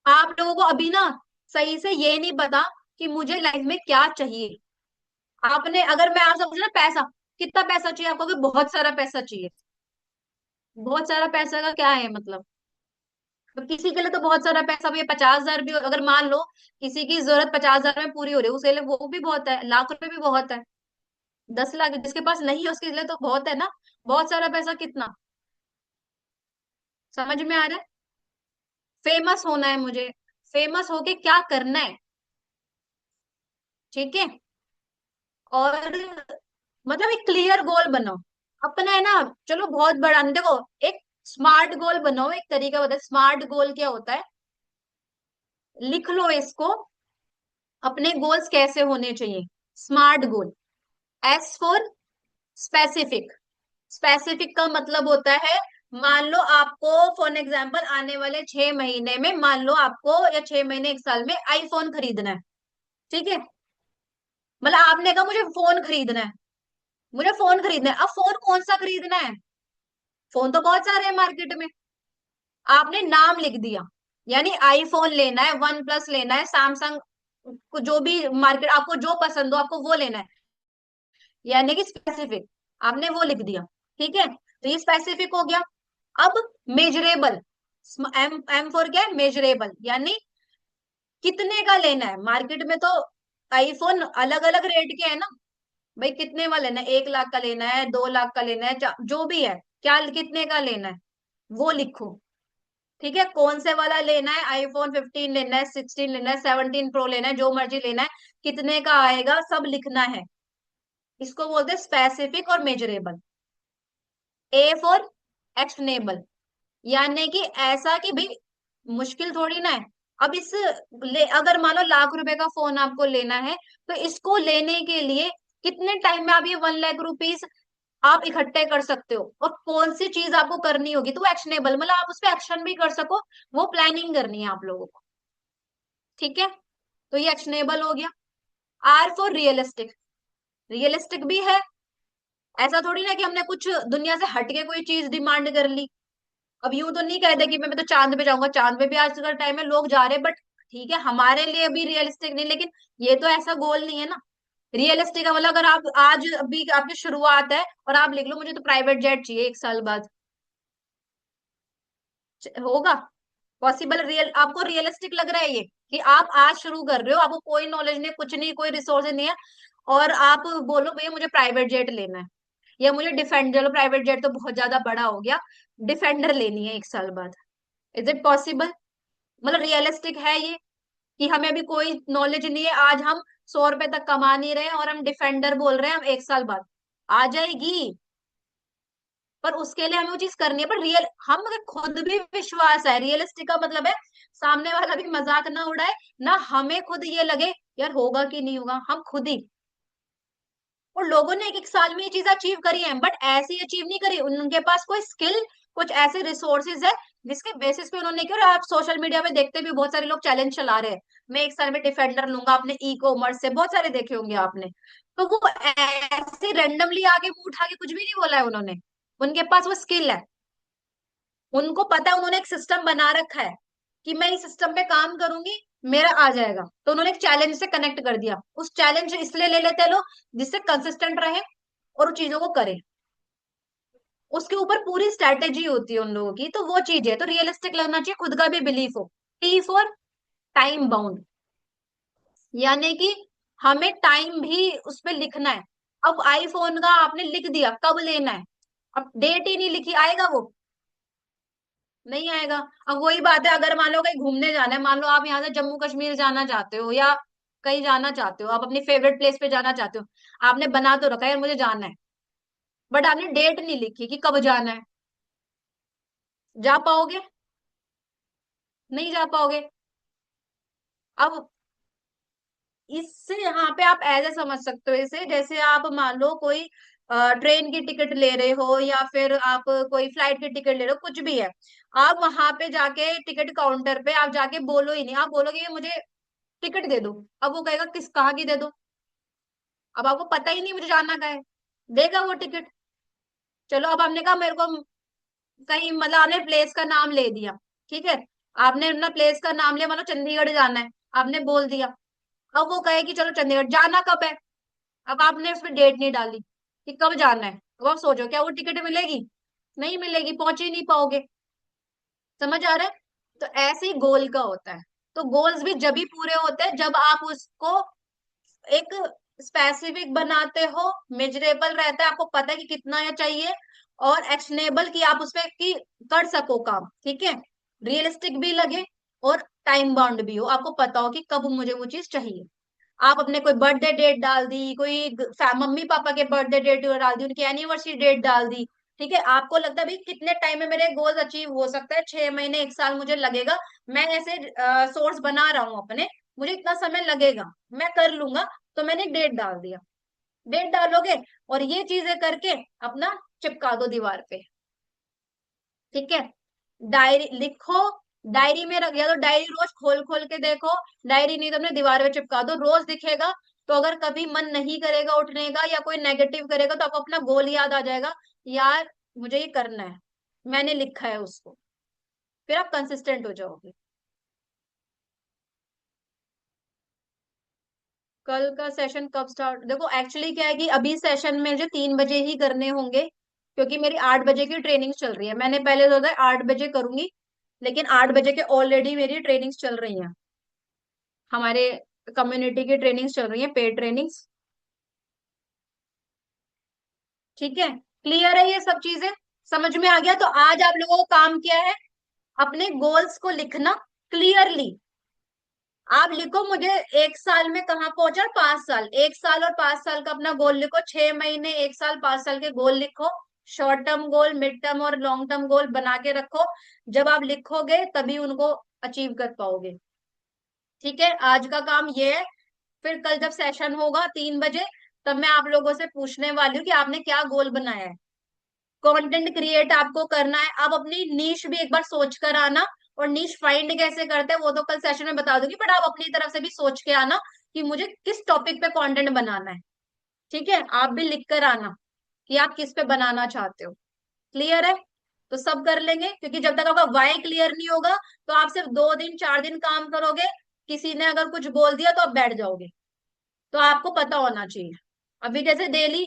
आप लोगों को अभी ना सही से ये नहीं पता कि मुझे लाइफ में क्या चाहिए। आपने, अगर मैं आपसे पूछूं ना पैसा, कितना पैसा चाहिए आपको, कि बहुत सारा पैसा चाहिए, बहुत सारा पैसा का क्या है मतलब। तो किसी के लिए तो बहुत सारा पैसा भी 50,000 भी अगर मान लो किसी की जरूरत 50,000 में पूरी हो रही है, उसके लिए वो भी बहुत है, लाख रुपए भी बहुत है, 10 लाख जिसके पास नहीं है उसके लिए तो बहुत है ना। बहुत सारा पैसा कितना, समझ में आ रहा है। फेमस होना है मुझे, फेमस होके क्या करना है। ठीक है, और मतलब एक क्लियर गोल बनाओ अपना, है ना। चलो बहुत बड़ा नहीं, देखो एक स्मार्ट गोल बनाओ, एक तरीका बताए स्मार्ट गोल क्या होता है, लिख लो इसको, अपने गोल्स कैसे होने चाहिए। Smart goal, S for specific. Specific का मतलब होता है, मान लो आपको फॉर एग्जाम्पल आने वाले 6 महीने में, मान लो आपको या 6 महीने 1 साल में आईफोन खरीदना है। ठीक है, मतलब आपने कहा मुझे फोन खरीदना है, मुझे फोन खरीदना है। अब फोन कौन सा खरीदना है? फोन तो बहुत सारे हैं मार्केट में। आपने नाम लिख दिया, यानी आईफोन लेना है, वन प्लस लेना है, सैमसंग को, जो भी मार्केट आपको जो पसंद हो आपको वो लेना है, यानी कि स्पेसिफिक आपने वो लिख दिया। ठीक है, तो ये स्पेसिफिक हो गया। अब मेजरेबल, एम एम फॉर क्या है? मेजरेबल, यानी कितने का लेना है। मार्केट में तो आईफोन अलग अलग रेट के है ना, भाई कितने वाला लेना है, 1 लाख का लेना है, 2 लाख का लेना है, जो भी है, क्या कितने का लेना है वो लिखो। ठीक है, कौन से वाला लेना है, आईफोन 15 लेना है, 16 लेना है, 17 प्रो लेना है, जो मर्जी लेना है, कितने का आएगा सब लिखना है। इसको बोलते हैं स्पेसिफिक और मेजरेबल। ए फॉर एक्शनेबल, यानी कि ऐसा कि भाई मुश्किल थोड़ी ना है। अब अगर मान लो लाख रुपए का फोन आपको लेना है, तो इसको लेने के लिए कितने टाइम में आप ये 1 लाख रुपीज आप इकट्ठे कर सकते हो, और कौन सी चीज आपको करनी होगी, तो वो एक्शनेबल, मतलब आप उस पर एक्शन भी कर सको, वो प्लानिंग करनी है आप लोगों को। ठीक है, तो ये एक्शनेबल हो गया। आर फॉर रियलिस्टिक, रियलिस्टिक भी है। ऐसा थोड़ी ना कि हमने कुछ दुनिया से हटके कोई चीज डिमांड कर ली। अब यूं तो नहीं कहते कि मैं तो चांद पे जाऊंगा, चांद पे भी आजकल टाइम में लोग जा रहे हैं, बट ठीक है हमारे लिए अभी रियलिस्टिक नहीं, लेकिन ये तो ऐसा गोल नहीं है ना। रियलिस्टिक है, मतलब अगर आप आज अभी आपकी शुरुआत है और आप लिख लो मुझे तो प्राइवेट जेट चाहिए 1 साल बाद, होगा पॉसिबल? आपको रियलिस्टिक लग रहा है ये, कि आप आज शुरू कर रहे हो, आपको कोई नॉलेज नहीं, कुछ नहीं, कोई रिसोर्सेज नहीं है, और आप बोलो भैया मुझे प्राइवेट जेट लेना है, या मुझे डिफेंडर, चलो प्राइवेट जेट तो बहुत ज्यादा बड़ा हो गया, डिफेंडर लेनी है 1 साल बाद। Is it possible? मतलब रियलिस्टिक है ये, कि हमें अभी कोई नॉलेज नहीं है, आज हम 100 रुपए तक कमा नहीं रहे हैं और हम डिफेंडर बोल रहे हैं हम 1 साल बाद आ जाएगी। पर उसके लिए हमें वो चीज करनी है, पर रियल हम अगर खुद भी विश्वास है, रियलिस्टिक का मतलब है सामने वाला भी मजाक ना उड़ाए, ना हमें खुद ये लगे यार होगा कि नहीं होगा, हम खुद ही। और लोगों ने 1 1 साल में ये चीज अचीव करी है, बट ऐसे अचीव नहीं करी, उनके पास कोई स्किल, कुछ ऐसे रिसोर्सेज है जिसके बेसिस पे उन्होंने किया। और आप सोशल मीडिया पे देखते भी बहुत सारे लोग चैलेंज चला रहे हैं, मैं 1 साल में डिफेंडर लूंगा, आपने ई कॉमर्स से बहुत सारे देखे होंगे आपने। तो वो ऐसे रेंडमली आगे मुंह उठा के कुछ भी नहीं बोला है उन्होंने, उनके पास वो स्किल है, उनको पता है, उन्होंने एक सिस्टम बना रखा है कि मैं इस सिस्टम पे काम करूंगी, मेरा आ जाएगा। तो उन्होंने एक चैलेंज से कनेक्ट कर दिया, उस चैलेंज इसलिए ले लेते हैं लोग जिससे कंसिस्टेंट रहे और उन चीजों को करे, उसके ऊपर पूरी स्ट्रैटेजी होती है उन लोगों की, तो वो चीज है। तो रियलिस्टिक लगना चाहिए, खुद का भी बिलीफ हो। टी फॉर टाइम बाउंड, यानी कि हमें टाइम भी उस पर लिखना है। अब आईफोन का आपने लिख दिया कब लेना है, अब डेट ही नहीं लिखी, आएगा वो? नहीं आएगा। अब वही बात है, अगर मान लो कहीं घूमने जाना है, मान लो आप यहाँ से जम्मू कश्मीर जाना चाहते हो, या कहीं जाना चाहते हो, आप अपनी फेवरेट प्लेस पे जाना चाहते हो, आपने बना तो रखा है यार मुझे जाना है, बट आपने डेट नहीं लिखी कि कब जाना है, जा पाओगे? नहीं जा पाओगे। अब इससे यहाँ पे आप ऐसे समझ सकते हो इसे, जैसे आप मान लो कोई ट्रेन की टिकट ले रहे हो, या फिर आप कोई फ्लाइट की टिकट ले रहे हो, कुछ भी है, आप वहां पे जाके टिकट काउंटर पे आप जाके बोलो ही नहीं, आप बोलोगे ये मुझे टिकट दे दो, अब वो कहेगा किस कहाँ की दे दो, अब आपको पता ही नहीं मुझे जाना कहाँ है, देगा वो टिकट? चलो अब हमने कहा मेरे को कहीं, मतलब आपने प्लेस का नाम ले दिया, ठीक है, आपने अपना प्लेस का नाम लिया, मतलब चंडीगढ़ जाना है, आपने बोल दिया, अब वो कहे कि चलो चंडीगढ़ जाना कब है, अब आपने उसमें डेट नहीं डाली कि कब जाना है, अब आप सोचो क्या वो टिकट मिलेगी? नहीं मिलेगी, पहुंच ही नहीं पाओगे। समझ आ रहा है? तो ऐसे ही गोल का होता है। तो गोल्स भी जब ही पूरे होते हैं जब आप उसको एक स्पेसिफिक बनाते हो, मेजरेबल रहता है, आपको पता है कि कितना ये चाहिए, और एक्शनेबल कि आप उसपे की कर सको काम। ठीक है, रियलिस्टिक भी लगे और टाइम बाउंड भी हो, आपको पता हो कि कब मुझे वो चीज चाहिए। आप अपने कोई बर्थडे डेट डाल दी, कोई मम्मी पापा के बर्थडे डेट डाल दी, उनकी एनिवर्सरी डेट डाल दी। ठीक है, आपको लगता है भाई कितने टाइम में मेरे गोल्स अचीव हो सकता है, 6 महीने 1 साल मुझे लगेगा, मैं ऐसे सोर्स बना रहा हूँ अपने, मुझे इतना समय लगेगा, मैं कर लूंगा। तो मैंने एक डेट डाल दिया, डेट डालोगे और ये चीजें करके अपना चिपका दो दीवार पे। ठीक है, डायरी लिखो, डायरी में रख, या तो डायरी रोज खोल खोल के देखो, डायरी नहीं तो अपने दीवार पे चिपका दो, रोज दिखेगा। तो अगर कभी मन नहीं करेगा उठने का या कोई नेगेटिव करेगा तो आपको अपना गोल याद आ जाएगा, यार मुझे ये करना है, मैंने लिखा है उसको, फिर आप कंसिस्टेंट हो जाओगे। कल का सेशन कब स्टार्ट, देखो एक्चुअली क्या है कि अभी सेशन में मुझे 3 बजे ही करने होंगे, क्योंकि मेरी 8 बजे की ट्रेनिंग चल रही है। मैंने पहले सोचा था 8 बजे करूंगी, लेकिन 8 बजे के ऑलरेडी मेरी ट्रेनिंग्स चल रही हैं, हमारे कम्युनिटी की ट्रेनिंग्स चल रही है, पेड ट्रेनिंग्स। ठीक है, क्लियर है ये सब चीजें, समझ में आ गया? तो आज आप लोगों को काम किया है अपने गोल्स को लिखना क्लियरली। आप लिखो मुझे 1 साल में कहाँ पहुंचा, 5 साल, 1 साल और 5 साल का अपना गोल लिखो, 6 महीने, 1 साल, 5 साल के गोल लिखो। Short term goal, mid term और लॉन्ग टर्म गोल बना के रखो। जब आप लिखोगे तभी उनको अचीव कर पाओगे। ठीक है, आज का काम ये है। फिर कल जब सेशन होगा 3 बजे, तब मैं आप लोगों से पूछने वाली हूँ कि आपने क्या गोल बनाया है। कंटेंट क्रिएट आपको करना है, आप अपनी नीश भी एक बार सोच कर आना। और नीश फाइंड कैसे करते हैं वो तो कल सेशन में बता दूंगी, बट आप अपनी तरफ से भी सोच के आना कि मुझे किस टॉपिक पे कंटेंट बनाना है। ठीक है, आप भी लिख कर आना कि आप किस पे बनाना चाहते हो। क्लियर है? तो सब कर लेंगे, क्योंकि जब तक आपका वाई क्लियर नहीं होगा तो आप सिर्फ 2 दिन 4 दिन काम करोगे, किसी ने अगर कुछ बोल दिया तो आप बैठ जाओगे। तो आपको पता होना चाहिए। अभी जैसे डेली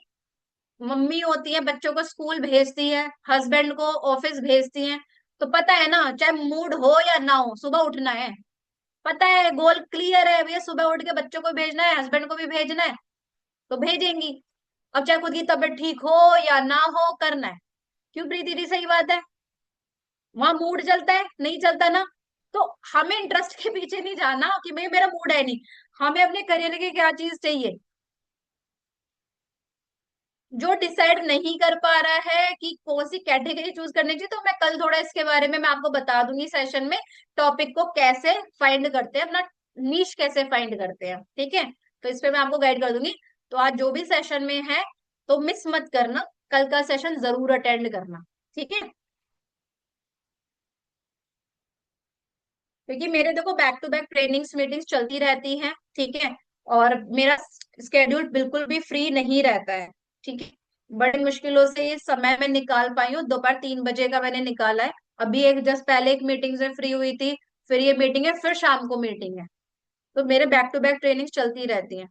मम्मी होती है बच्चों को स्कूल भेजती है, हस्बैंड को ऑफिस भेजती हैं, तो पता है ना, चाहे मूड हो या ना हो सुबह उठना है। पता है, गोल क्लियर है भैया, सुबह उठ के बच्चों को भेजना है, हस्बैंड को भी भेजना है, तो भेजेंगी। अब चाहे खुद की तबीयत ठीक हो या ना हो, करना है। क्यों प्रीति दी, सही बात है। वहां मूड चलता है, नहीं चलता ना, तो हमें इंटरेस्ट के पीछे नहीं जाना कि भाई मेरा मूड है नहीं, हमें अपने करियर की क्या चीज चाहिए। जो डिसाइड नहीं कर पा रहा है कि कौन सी कैटेगरी चूज करनी चाहिए, तो मैं कल थोड़ा इसके बारे में मैं आपको बता दूंगी सेशन में, टॉपिक को कैसे फाइंड करते हैं, अपना नीश कैसे फाइंड करते हैं। ठीक है, तो इस पे मैं आपको गाइड कर दूंगी। तो आज जो भी सेशन में है तो मिस मत करना, कल का सेशन जरूर अटेंड करना। ठीक है, क्योंकि मेरे देखो back to back trainings meetings चलती रहती हैं। ठीक है, और मेरा स्केड्यूल बिल्कुल भी फ्री नहीं रहता है। ठीक है, बड़ी मुश्किलों से ये समय में निकाल पाई हूँ, दोपहर 3 बजे का मैंने निकाला है। अभी एक जस्ट पहले एक मीटिंग से फ्री हुई थी, फिर ये मीटिंग है, फिर शाम को मीटिंग है। तो मेरे बैक टू बैक ट्रेनिंग्स चलती रहती हैं,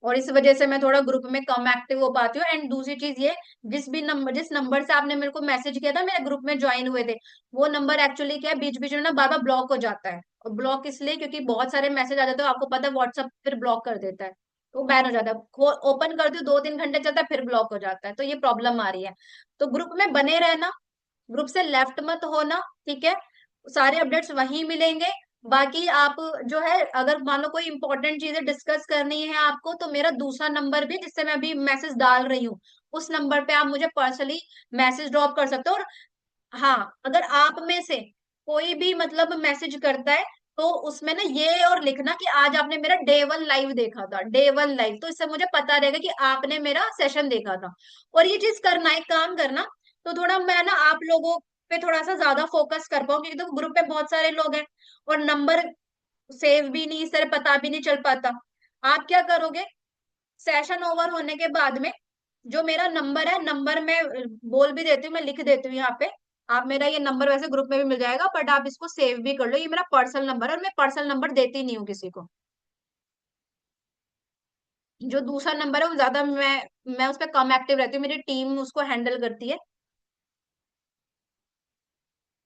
और इस वजह से मैं थोड़ा ग्रुप में कम एक्टिव हो पाती हूँ। एंड दूसरी चीज ये, जिस नंबर से आपने मेरे को मैसेज किया था, मेरे ग्रुप में ज्वाइन हुए थे, वो नंबर एक्चुअली क्या है, बीच बीच में ना बार बार ब्लॉक हो जाता है। और ब्लॉक इसलिए क्योंकि बहुत सारे मैसेज आ जाते हैं, आपको पता है व्हाट्सएप फिर ब्लॉक कर देता है, तो बैन हो जाता है। ओपन करती हूँ 2-3 घंटे चलता है, फिर ब्लॉक हो जाता है, तो ये प्रॉब्लम आ रही है। तो ग्रुप में बने रहना, ग्रुप से लेफ्ट मत होना। ठीक है, सारे अपडेट्स वहीं मिलेंगे। बाकी आप जो है, अगर मान लो कोई इंपॉर्टेंट चीजें डिस्कस करनी है आपको, तो मेरा दूसरा नंबर भी जिससे मैं अभी मैसेज डाल रही हूँ, उस नंबर पे आप मुझे पर्सनली मैसेज ड्रॉप कर सकते हो। और हाँ, अगर आप में से कोई भी मतलब मैसेज करता है, तो उसमें ना ये और लिखना कि आज आपने मेरा डे 1 लाइव देखा था, डे 1 लाइव, तो इससे मुझे पता रहेगा कि आपने मेरा सेशन देखा था। और ये चीज करना, एक काम करना, तो थोड़ा मैं ना आप लोगों पे थोड़ा सा ज्यादा फोकस कर पाऊँ, क्योंकि तो ग्रुप में बहुत सारे लोग हैं और नंबर सेव भी नहीं, इस तरह पता भी नहीं चल पाता। आप क्या करोगे, सेशन ओवर होने के बाद में जो मेरा नंबर है, नंबर मैं बोल भी देती हूँ, मैं लिख देती हूँ यहाँ पे। आप मेरा ये नंबर वैसे ग्रुप में भी मिल जाएगा, बट आप इसको सेव भी कर लो, ये मेरा पर्सनल नंबर है और मैं पर्सनल नंबर देती नहीं हूँ किसी को। जो दूसरा नंबर है वो ज्यादा मैं उस पर कम एक्टिव रहती हूँ, मेरी टीम उसको हैंडल करती है।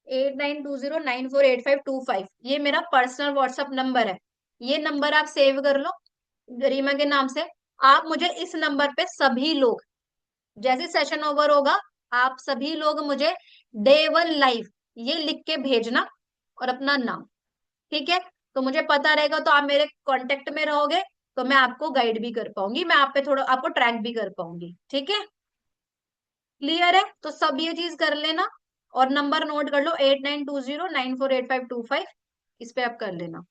8920948525, ये मेरा पर्सनल व्हाट्सएप नंबर है। ये नंबर आप सेव कर लो गरिमा के नाम से। आप मुझे इस नंबर पे सभी लोग, जैसे सेशन ओवर होगा, आप सभी लोग मुझे डे 1 लाइव ये लिख के भेजना और अपना नाम। ठीक है, तो मुझे पता रहेगा, तो आप मेरे कांटेक्ट में रहोगे, तो मैं आपको गाइड भी कर पाऊंगी, मैं आप पे थोड़ा आपको ट्रैक भी कर पाऊंगी। ठीक है, क्लियर है? तो सब ये चीज कर लेना, और नंबर नोट कर लो, 8920948525, इस पे आप कर लेना।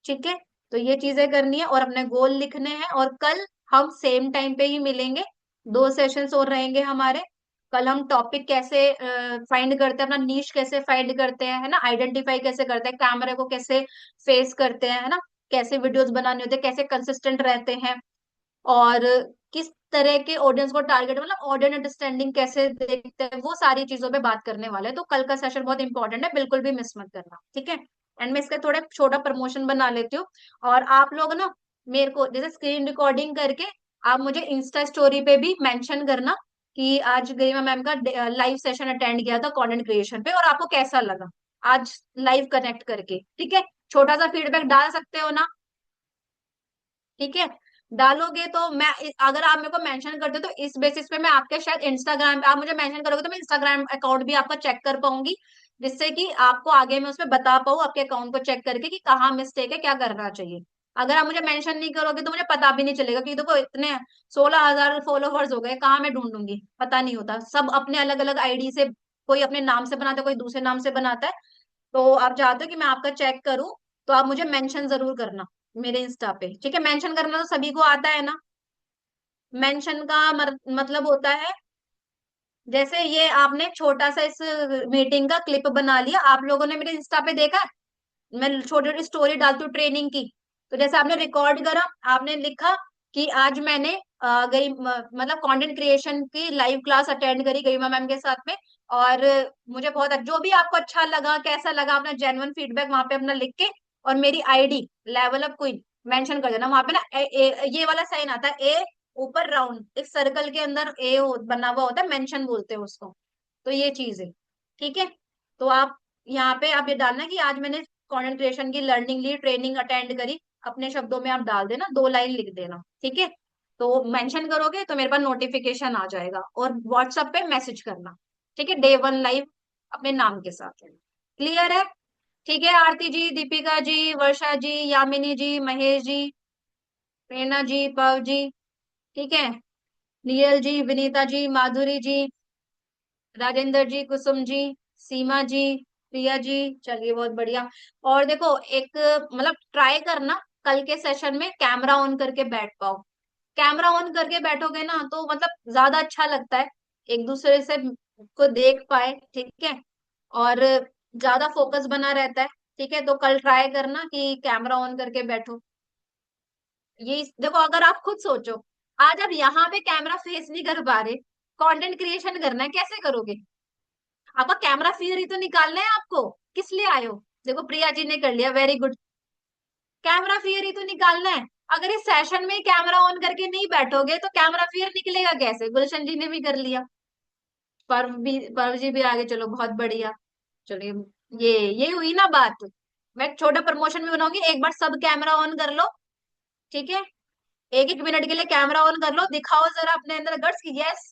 ठीक है, तो ये चीजें करनी है और अपने गोल लिखने हैं। और कल हम सेम टाइम पे ही मिलेंगे, 2 सेशंस और रहेंगे हमारे। कल हम टॉपिक कैसे फाइंड करते हैं, अपना नीश कैसे फाइंड करते हैं, है ना, आइडेंटिफाई कैसे करते हैं, कैमरे को कैसे फेस करते हैं, है ना, कैसे वीडियोस बनाने होते हैं, कैसे कंसिस्टेंट रहते हैं, और किस तरह के ऑडियंस को टारगेट, मतलब ऑडियंस अंडरस्टैंडिंग कैसे देखते हैं, वो सारी चीजों पे बात करने वाले हैं। तो कल का सेशन बहुत इंपॉर्टेंट है, बिल्कुल भी मिस मत करना, ठीक है। एंड मैं इसका थोड़ा छोटा प्रमोशन बना लेती हूँ। और आप लोग ना मेरे को जैसे स्क्रीन रिकॉर्डिंग करके आप मुझे इंस्टा स्टोरी पे भी मेंशन करना कि आज गरिमा मैम का लाइव सेशन अटेंड किया था कंटेंट क्रिएशन पे, और आपको कैसा लगा आज लाइव कनेक्ट करके, ठीक है। छोटा सा फीडबैक डाल सकते हो ना, ठीक है। डालोगे तो मैं, अगर आप मेरे को मेंशन करते हो तो इस बेसिस पे मैं आपके शायद इंस्टाग्राम, आप मुझे मेंशन करोगे तो मैं इंस्टाग्राम अकाउंट भी आपका चेक कर पाऊंगी, जिससे कि आपको आगे मैं उसमें बता पाऊँ आपके अकाउंट को चेक करके कि कहाँ मिस्टेक है, क्या करना चाहिए। अगर आप मुझे मेंशन नहीं करोगे तो मुझे पता भी नहीं चलेगा कि देखो इतने 16,000 फॉलोवर्स हो गए, कहाँ मैं ढूंढूंगी, पता नहीं होता। सब अपने अलग अलग आईडी से, कोई अपने नाम से बनाता है, कोई दूसरे नाम से बनाता है। तो आप चाहते हो कि मैं आपका चेक करूं, तो आप मुझे मेंशन जरूर करना मेरे इंस्टा पे, ठीक है। मेंशन करना तो सभी को आता है ना। मेंशन का मतलब होता है, जैसे ये आपने छोटा सा इस मीटिंग का क्लिप बना लिया, आप लोगों ने मेरे इंस्टा पे देखा, मैं छोटी छोटी स्टोरी डालती हूँ ट्रेनिंग की। तो जैसे आपने रिकॉर्ड करा, आपने लिखा कि आज मैंने मतलब कंटेंट क्रिएशन की लाइव क्लास अटेंड करी गरिमा मैम के साथ में, और मुझे बहुत जो भी आपको अच्छा लगा, कैसा लगा, अपना जेन्युइन फीडबैक वहां पे अपना लिख के, और मेरी ID level up queen mention कर देना। वहां पे ना ये वाला साइन आता है, ए ऊपर राउंड एक सर्कल के अंदर ए बना हुआ होता है, मेंशन बोलते हैं उसको। तो ये चीज है, ठीक है। तो आप यहाँ पे आप ये डालना कि आज मैंने कंटेंट क्रिएशन की लर्निंग ली, ट्रेनिंग अटेंड करी, अपने शब्दों में आप डाल देना, 2 लाइन लिख देना, ठीक है। तो मेंशन करोगे तो मेरे पास नोटिफिकेशन आ जाएगा, और व्हाट्सएप पे मैसेज करना, ठीक है, डे 1 लाइव अपने नाम के साथ। क्लियर है? ठीक है, आरती जी, दीपिका जी, वर्षा जी, यामिनी जी, महेश जी, प्रेरणा जी, पव जी, ठीक है, नियल जी, विनीता जी, माधुरी जी, राजेंद्र जी, कुसुम जी, सीमा जी, प्रिया जी। चलिए बहुत बढ़िया। और देखो एक मतलब ट्राई करना कल के सेशन में कैमरा ऑन करके बैठ पाओ। कैमरा ऑन करके बैठोगे ना तो मतलब ज्यादा अच्छा लगता है, एक दूसरे से को देख पाए, ठीक है, और ज्यादा फोकस बना रहता है, ठीक है। तो कल ट्राई करना कि कैमरा ऑन करके बैठो। ये देखो, अगर आप खुद सोचो, आज आप यहाँ पे कैमरा फेस नहीं कर पा रहे, कंटेंट क्रिएशन करना है, कैसे करोगे? आपका कैमरा फिर ही तो निकालना है आपको, किस लिए आए हो? देखो प्रिया जी ने कर लिया, वेरी गुड। कैमरा फिर ही तो निकालना है। अगर इस सेशन में कैमरा ऑन करके नहीं बैठोगे तो कैमरा फिर निकलेगा कैसे? गुलशन जी ने भी कर लिया, पर्व जी भी आगे, चलो बहुत बढ़िया। चलिए, ये हुई ना बात। मैं छोटा प्रमोशन भी बनाऊंगी, एक बार सब कैमरा ऑन कर लो, ठीक है। 1-1 मिनट के लिए कैमरा ऑन कर लो, दिखाओ जरा अपने अंदर गट्स की yes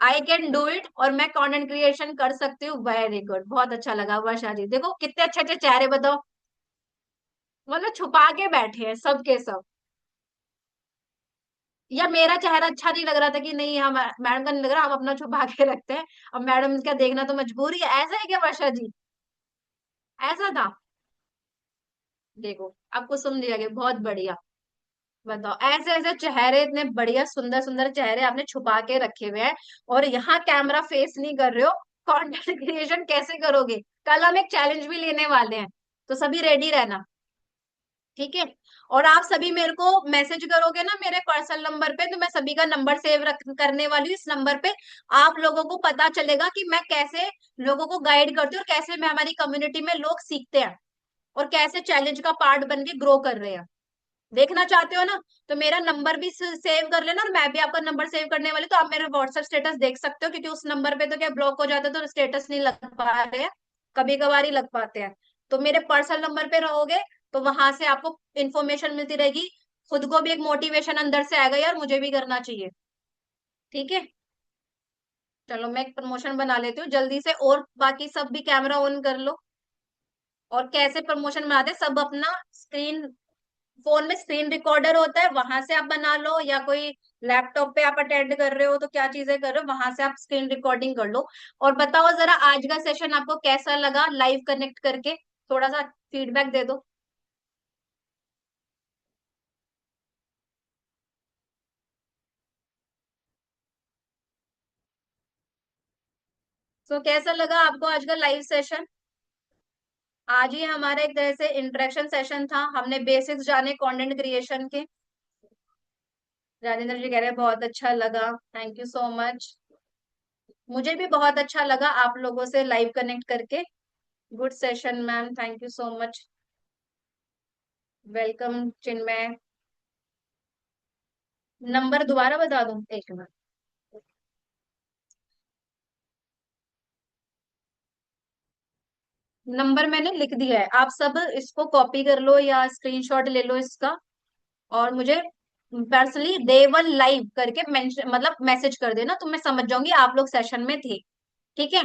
I can do it, और मैं कंटेंट क्रिएशन कर सकती हूँ। वेरी गुड, बहुत अच्छा लगा वर्षा जी, देखो कितने अच्छे अच्छे चेहरे, बताओ। मतलब छुपा के बैठे हैं सब के सब। या मेरा चेहरा अच्छा नहीं लग रहा था कि नहीं, हम मैडम का नहीं लग रहा, हम अपना छुपा के रखते हैं, अब मैडम क्या देखना तो मजबूरी है, ऐसा है क्या वर्षा जी? ऐसा था? देखो आपको सुन लिया गया, बहुत बढ़िया। बताओ, ऐसे ऐसे चेहरे, इतने बढ़िया सुंदर सुंदर चेहरे आपने छुपा के रखे हुए हैं, और यहाँ कैमरा फेस नहीं कर रहे हो, कंटेंट क्रिएशन कैसे करोगे? कल हम एक चैलेंज भी लेने वाले हैं, तो सभी रेडी रहना, ठीक है। और आप सभी मेरे को मैसेज करोगे ना मेरे पर्सनल नंबर पे, तो मैं सभी का नंबर सेव रख करने वाली हूँ इस नंबर पे। आप लोगों को पता चलेगा कि मैं कैसे लोगों को गाइड करती हूँ, और कैसे मैं हमारी कम्युनिटी में लोग सीखते हैं, और कैसे चैलेंज का पार्ट बन के ग्रो कर रहे हैं। देखना चाहते हो ना, तो मेरा नंबर भी सेव कर लेना, और मैं भी आपका नंबर सेव करने वाली, तो आप मेरे व्हाट्सएप स्टेटस देख सकते हो, क्योंकि उस नंबर पे तो क्या ब्लॉक हो जाता है तो स्टेटस नहीं लग पा रहे हैं, कभी कभार ही लग पाते हैं। तो मेरे पर्सनल नंबर पे रहोगे तो वहां से आपको इन्फॉर्मेशन मिलती रहेगी, खुद को भी एक मोटिवेशन अंदर से आएगा, यार मुझे भी करना चाहिए, ठीक है। चलो मैं एक प्रमोशन बना लेती हूँ जल्दी से, और बाकी सब भी कैमरा ऑन कर लो। और कैसे प्रमोशन बनाते हैं, सब अपना स्क्रीन, फोन में स्क्रीन रिकॉर्डर होता है, वहां से आप बना लो, या कोई लैपटॉप पे आप अटेंड कर रहे हो तो क्या चीजें कर रहे हो, वहां से आप स्क्रीन रिकॉर्डिंग कर लो। और बताओ जरा आज का सेशन आपको कैसा लगा लाइव कनेक्ट करके, थोड़ा सा फीडबैक दे दो। तो कैसा लगा आपको आज का लाइव सेशन? आज ही हमारा एक तरह से इंटरेक्शन सेशन था, हमने बेसिक्स जाने कंटेंट क्रिएशन के। राजेंद्र जी कह रहे हैं बहुत अच्छा लगा, थैंक यू सो मच। मुझे भी बहुत अच्छा लगा आप लोगों से लाइव कनेक्ट करके। Good session ma'am, thank you so much. Welcome Chinmay. Number दोबारा बता दूं, एक मिनट। नंबर मैंने लिख दिया है, आप सब इसको कॉपी कर लो या स्क्रीनशॉट ले लो इसका, और मुझे पर्सनली डे वन लाइव करके मेंशन मतलब मैसेज कर देना, तो मैं समझ जाऊंगी आप लोग सेशन में थे। ठीक है।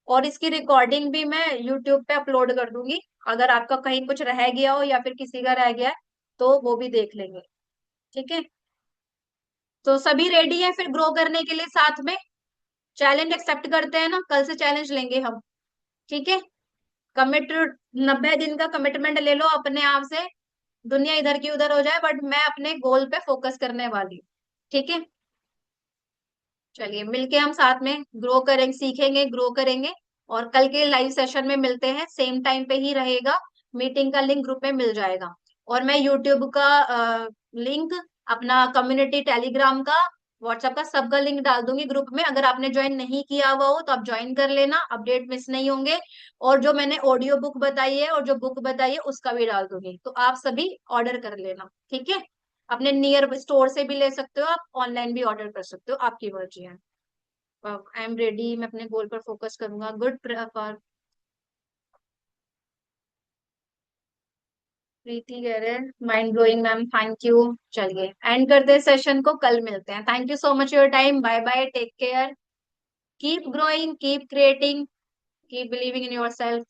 और इसकी रिकॉर्डिंग भी मैं यूट्यूब पे अपलोड कर दूंगी, अगर आपका कहीं कुछ रह गया हो या फिर किसी का रह गया है तो वो भी देख लेंगे। ठीक है। तो सभी रेडी है फिर ग्रो करने के लिए साथ में? चैलेंज एक्सेप्ट करते हैं ना, कल से चैलेंज लेंगे हम। ठीक है। कमिट, 90 दिन का कमिटमेंट ले लो अपने आप से। दुनिया इधर की उधर हो जाए बट मैं अपने गोल पे फोकस करने वाली हूँ। ठीक है। चलिए मिलके हम साथ में ग्रो करेंगे, सीखेंगे, ग्रो करेंगे। और कल के लाइव सेशन में मिलते हैं, सेम टाइम पे ही रहेगा। मीटिंग का लिंक ग्रुप में मिल जाएगा। और मैं यूट्यूब का लिंक, अपना कम्युनिटी टेलीग्राम का, व्हाट्सएप का, सबका लिंक डाल दूंगी ग्रुप में। अगर आपने ज्वाइन नहीं किया हुआ हो तो आप ज्वाइन कर लेना, अपडेट मिस नहीं होंगे। और जो मैंने ऑडियो बुक बताई है और जो बुक बताई है उसका भी डाल दूंगी, तो आप सभी ऑर्डर कर लेना। ठीक है। अपने नियर स्टोर से भी ले सकते हो, आप ऑनलाइन भी ऑर्डर कर सकते हो, आपकी मर्जी है। आई एम रेडी, मैं अपने गोल पर फोकस करूंगा। गुड फॉर प्रीति कह रहे हैं mind blowing ma'am, thank you. चलिए एंड करते हैं सेशन को, कल मिलते हैं। Thank you so much your time, bye bye, take care, keep growing, keep creating, keep believing in your self.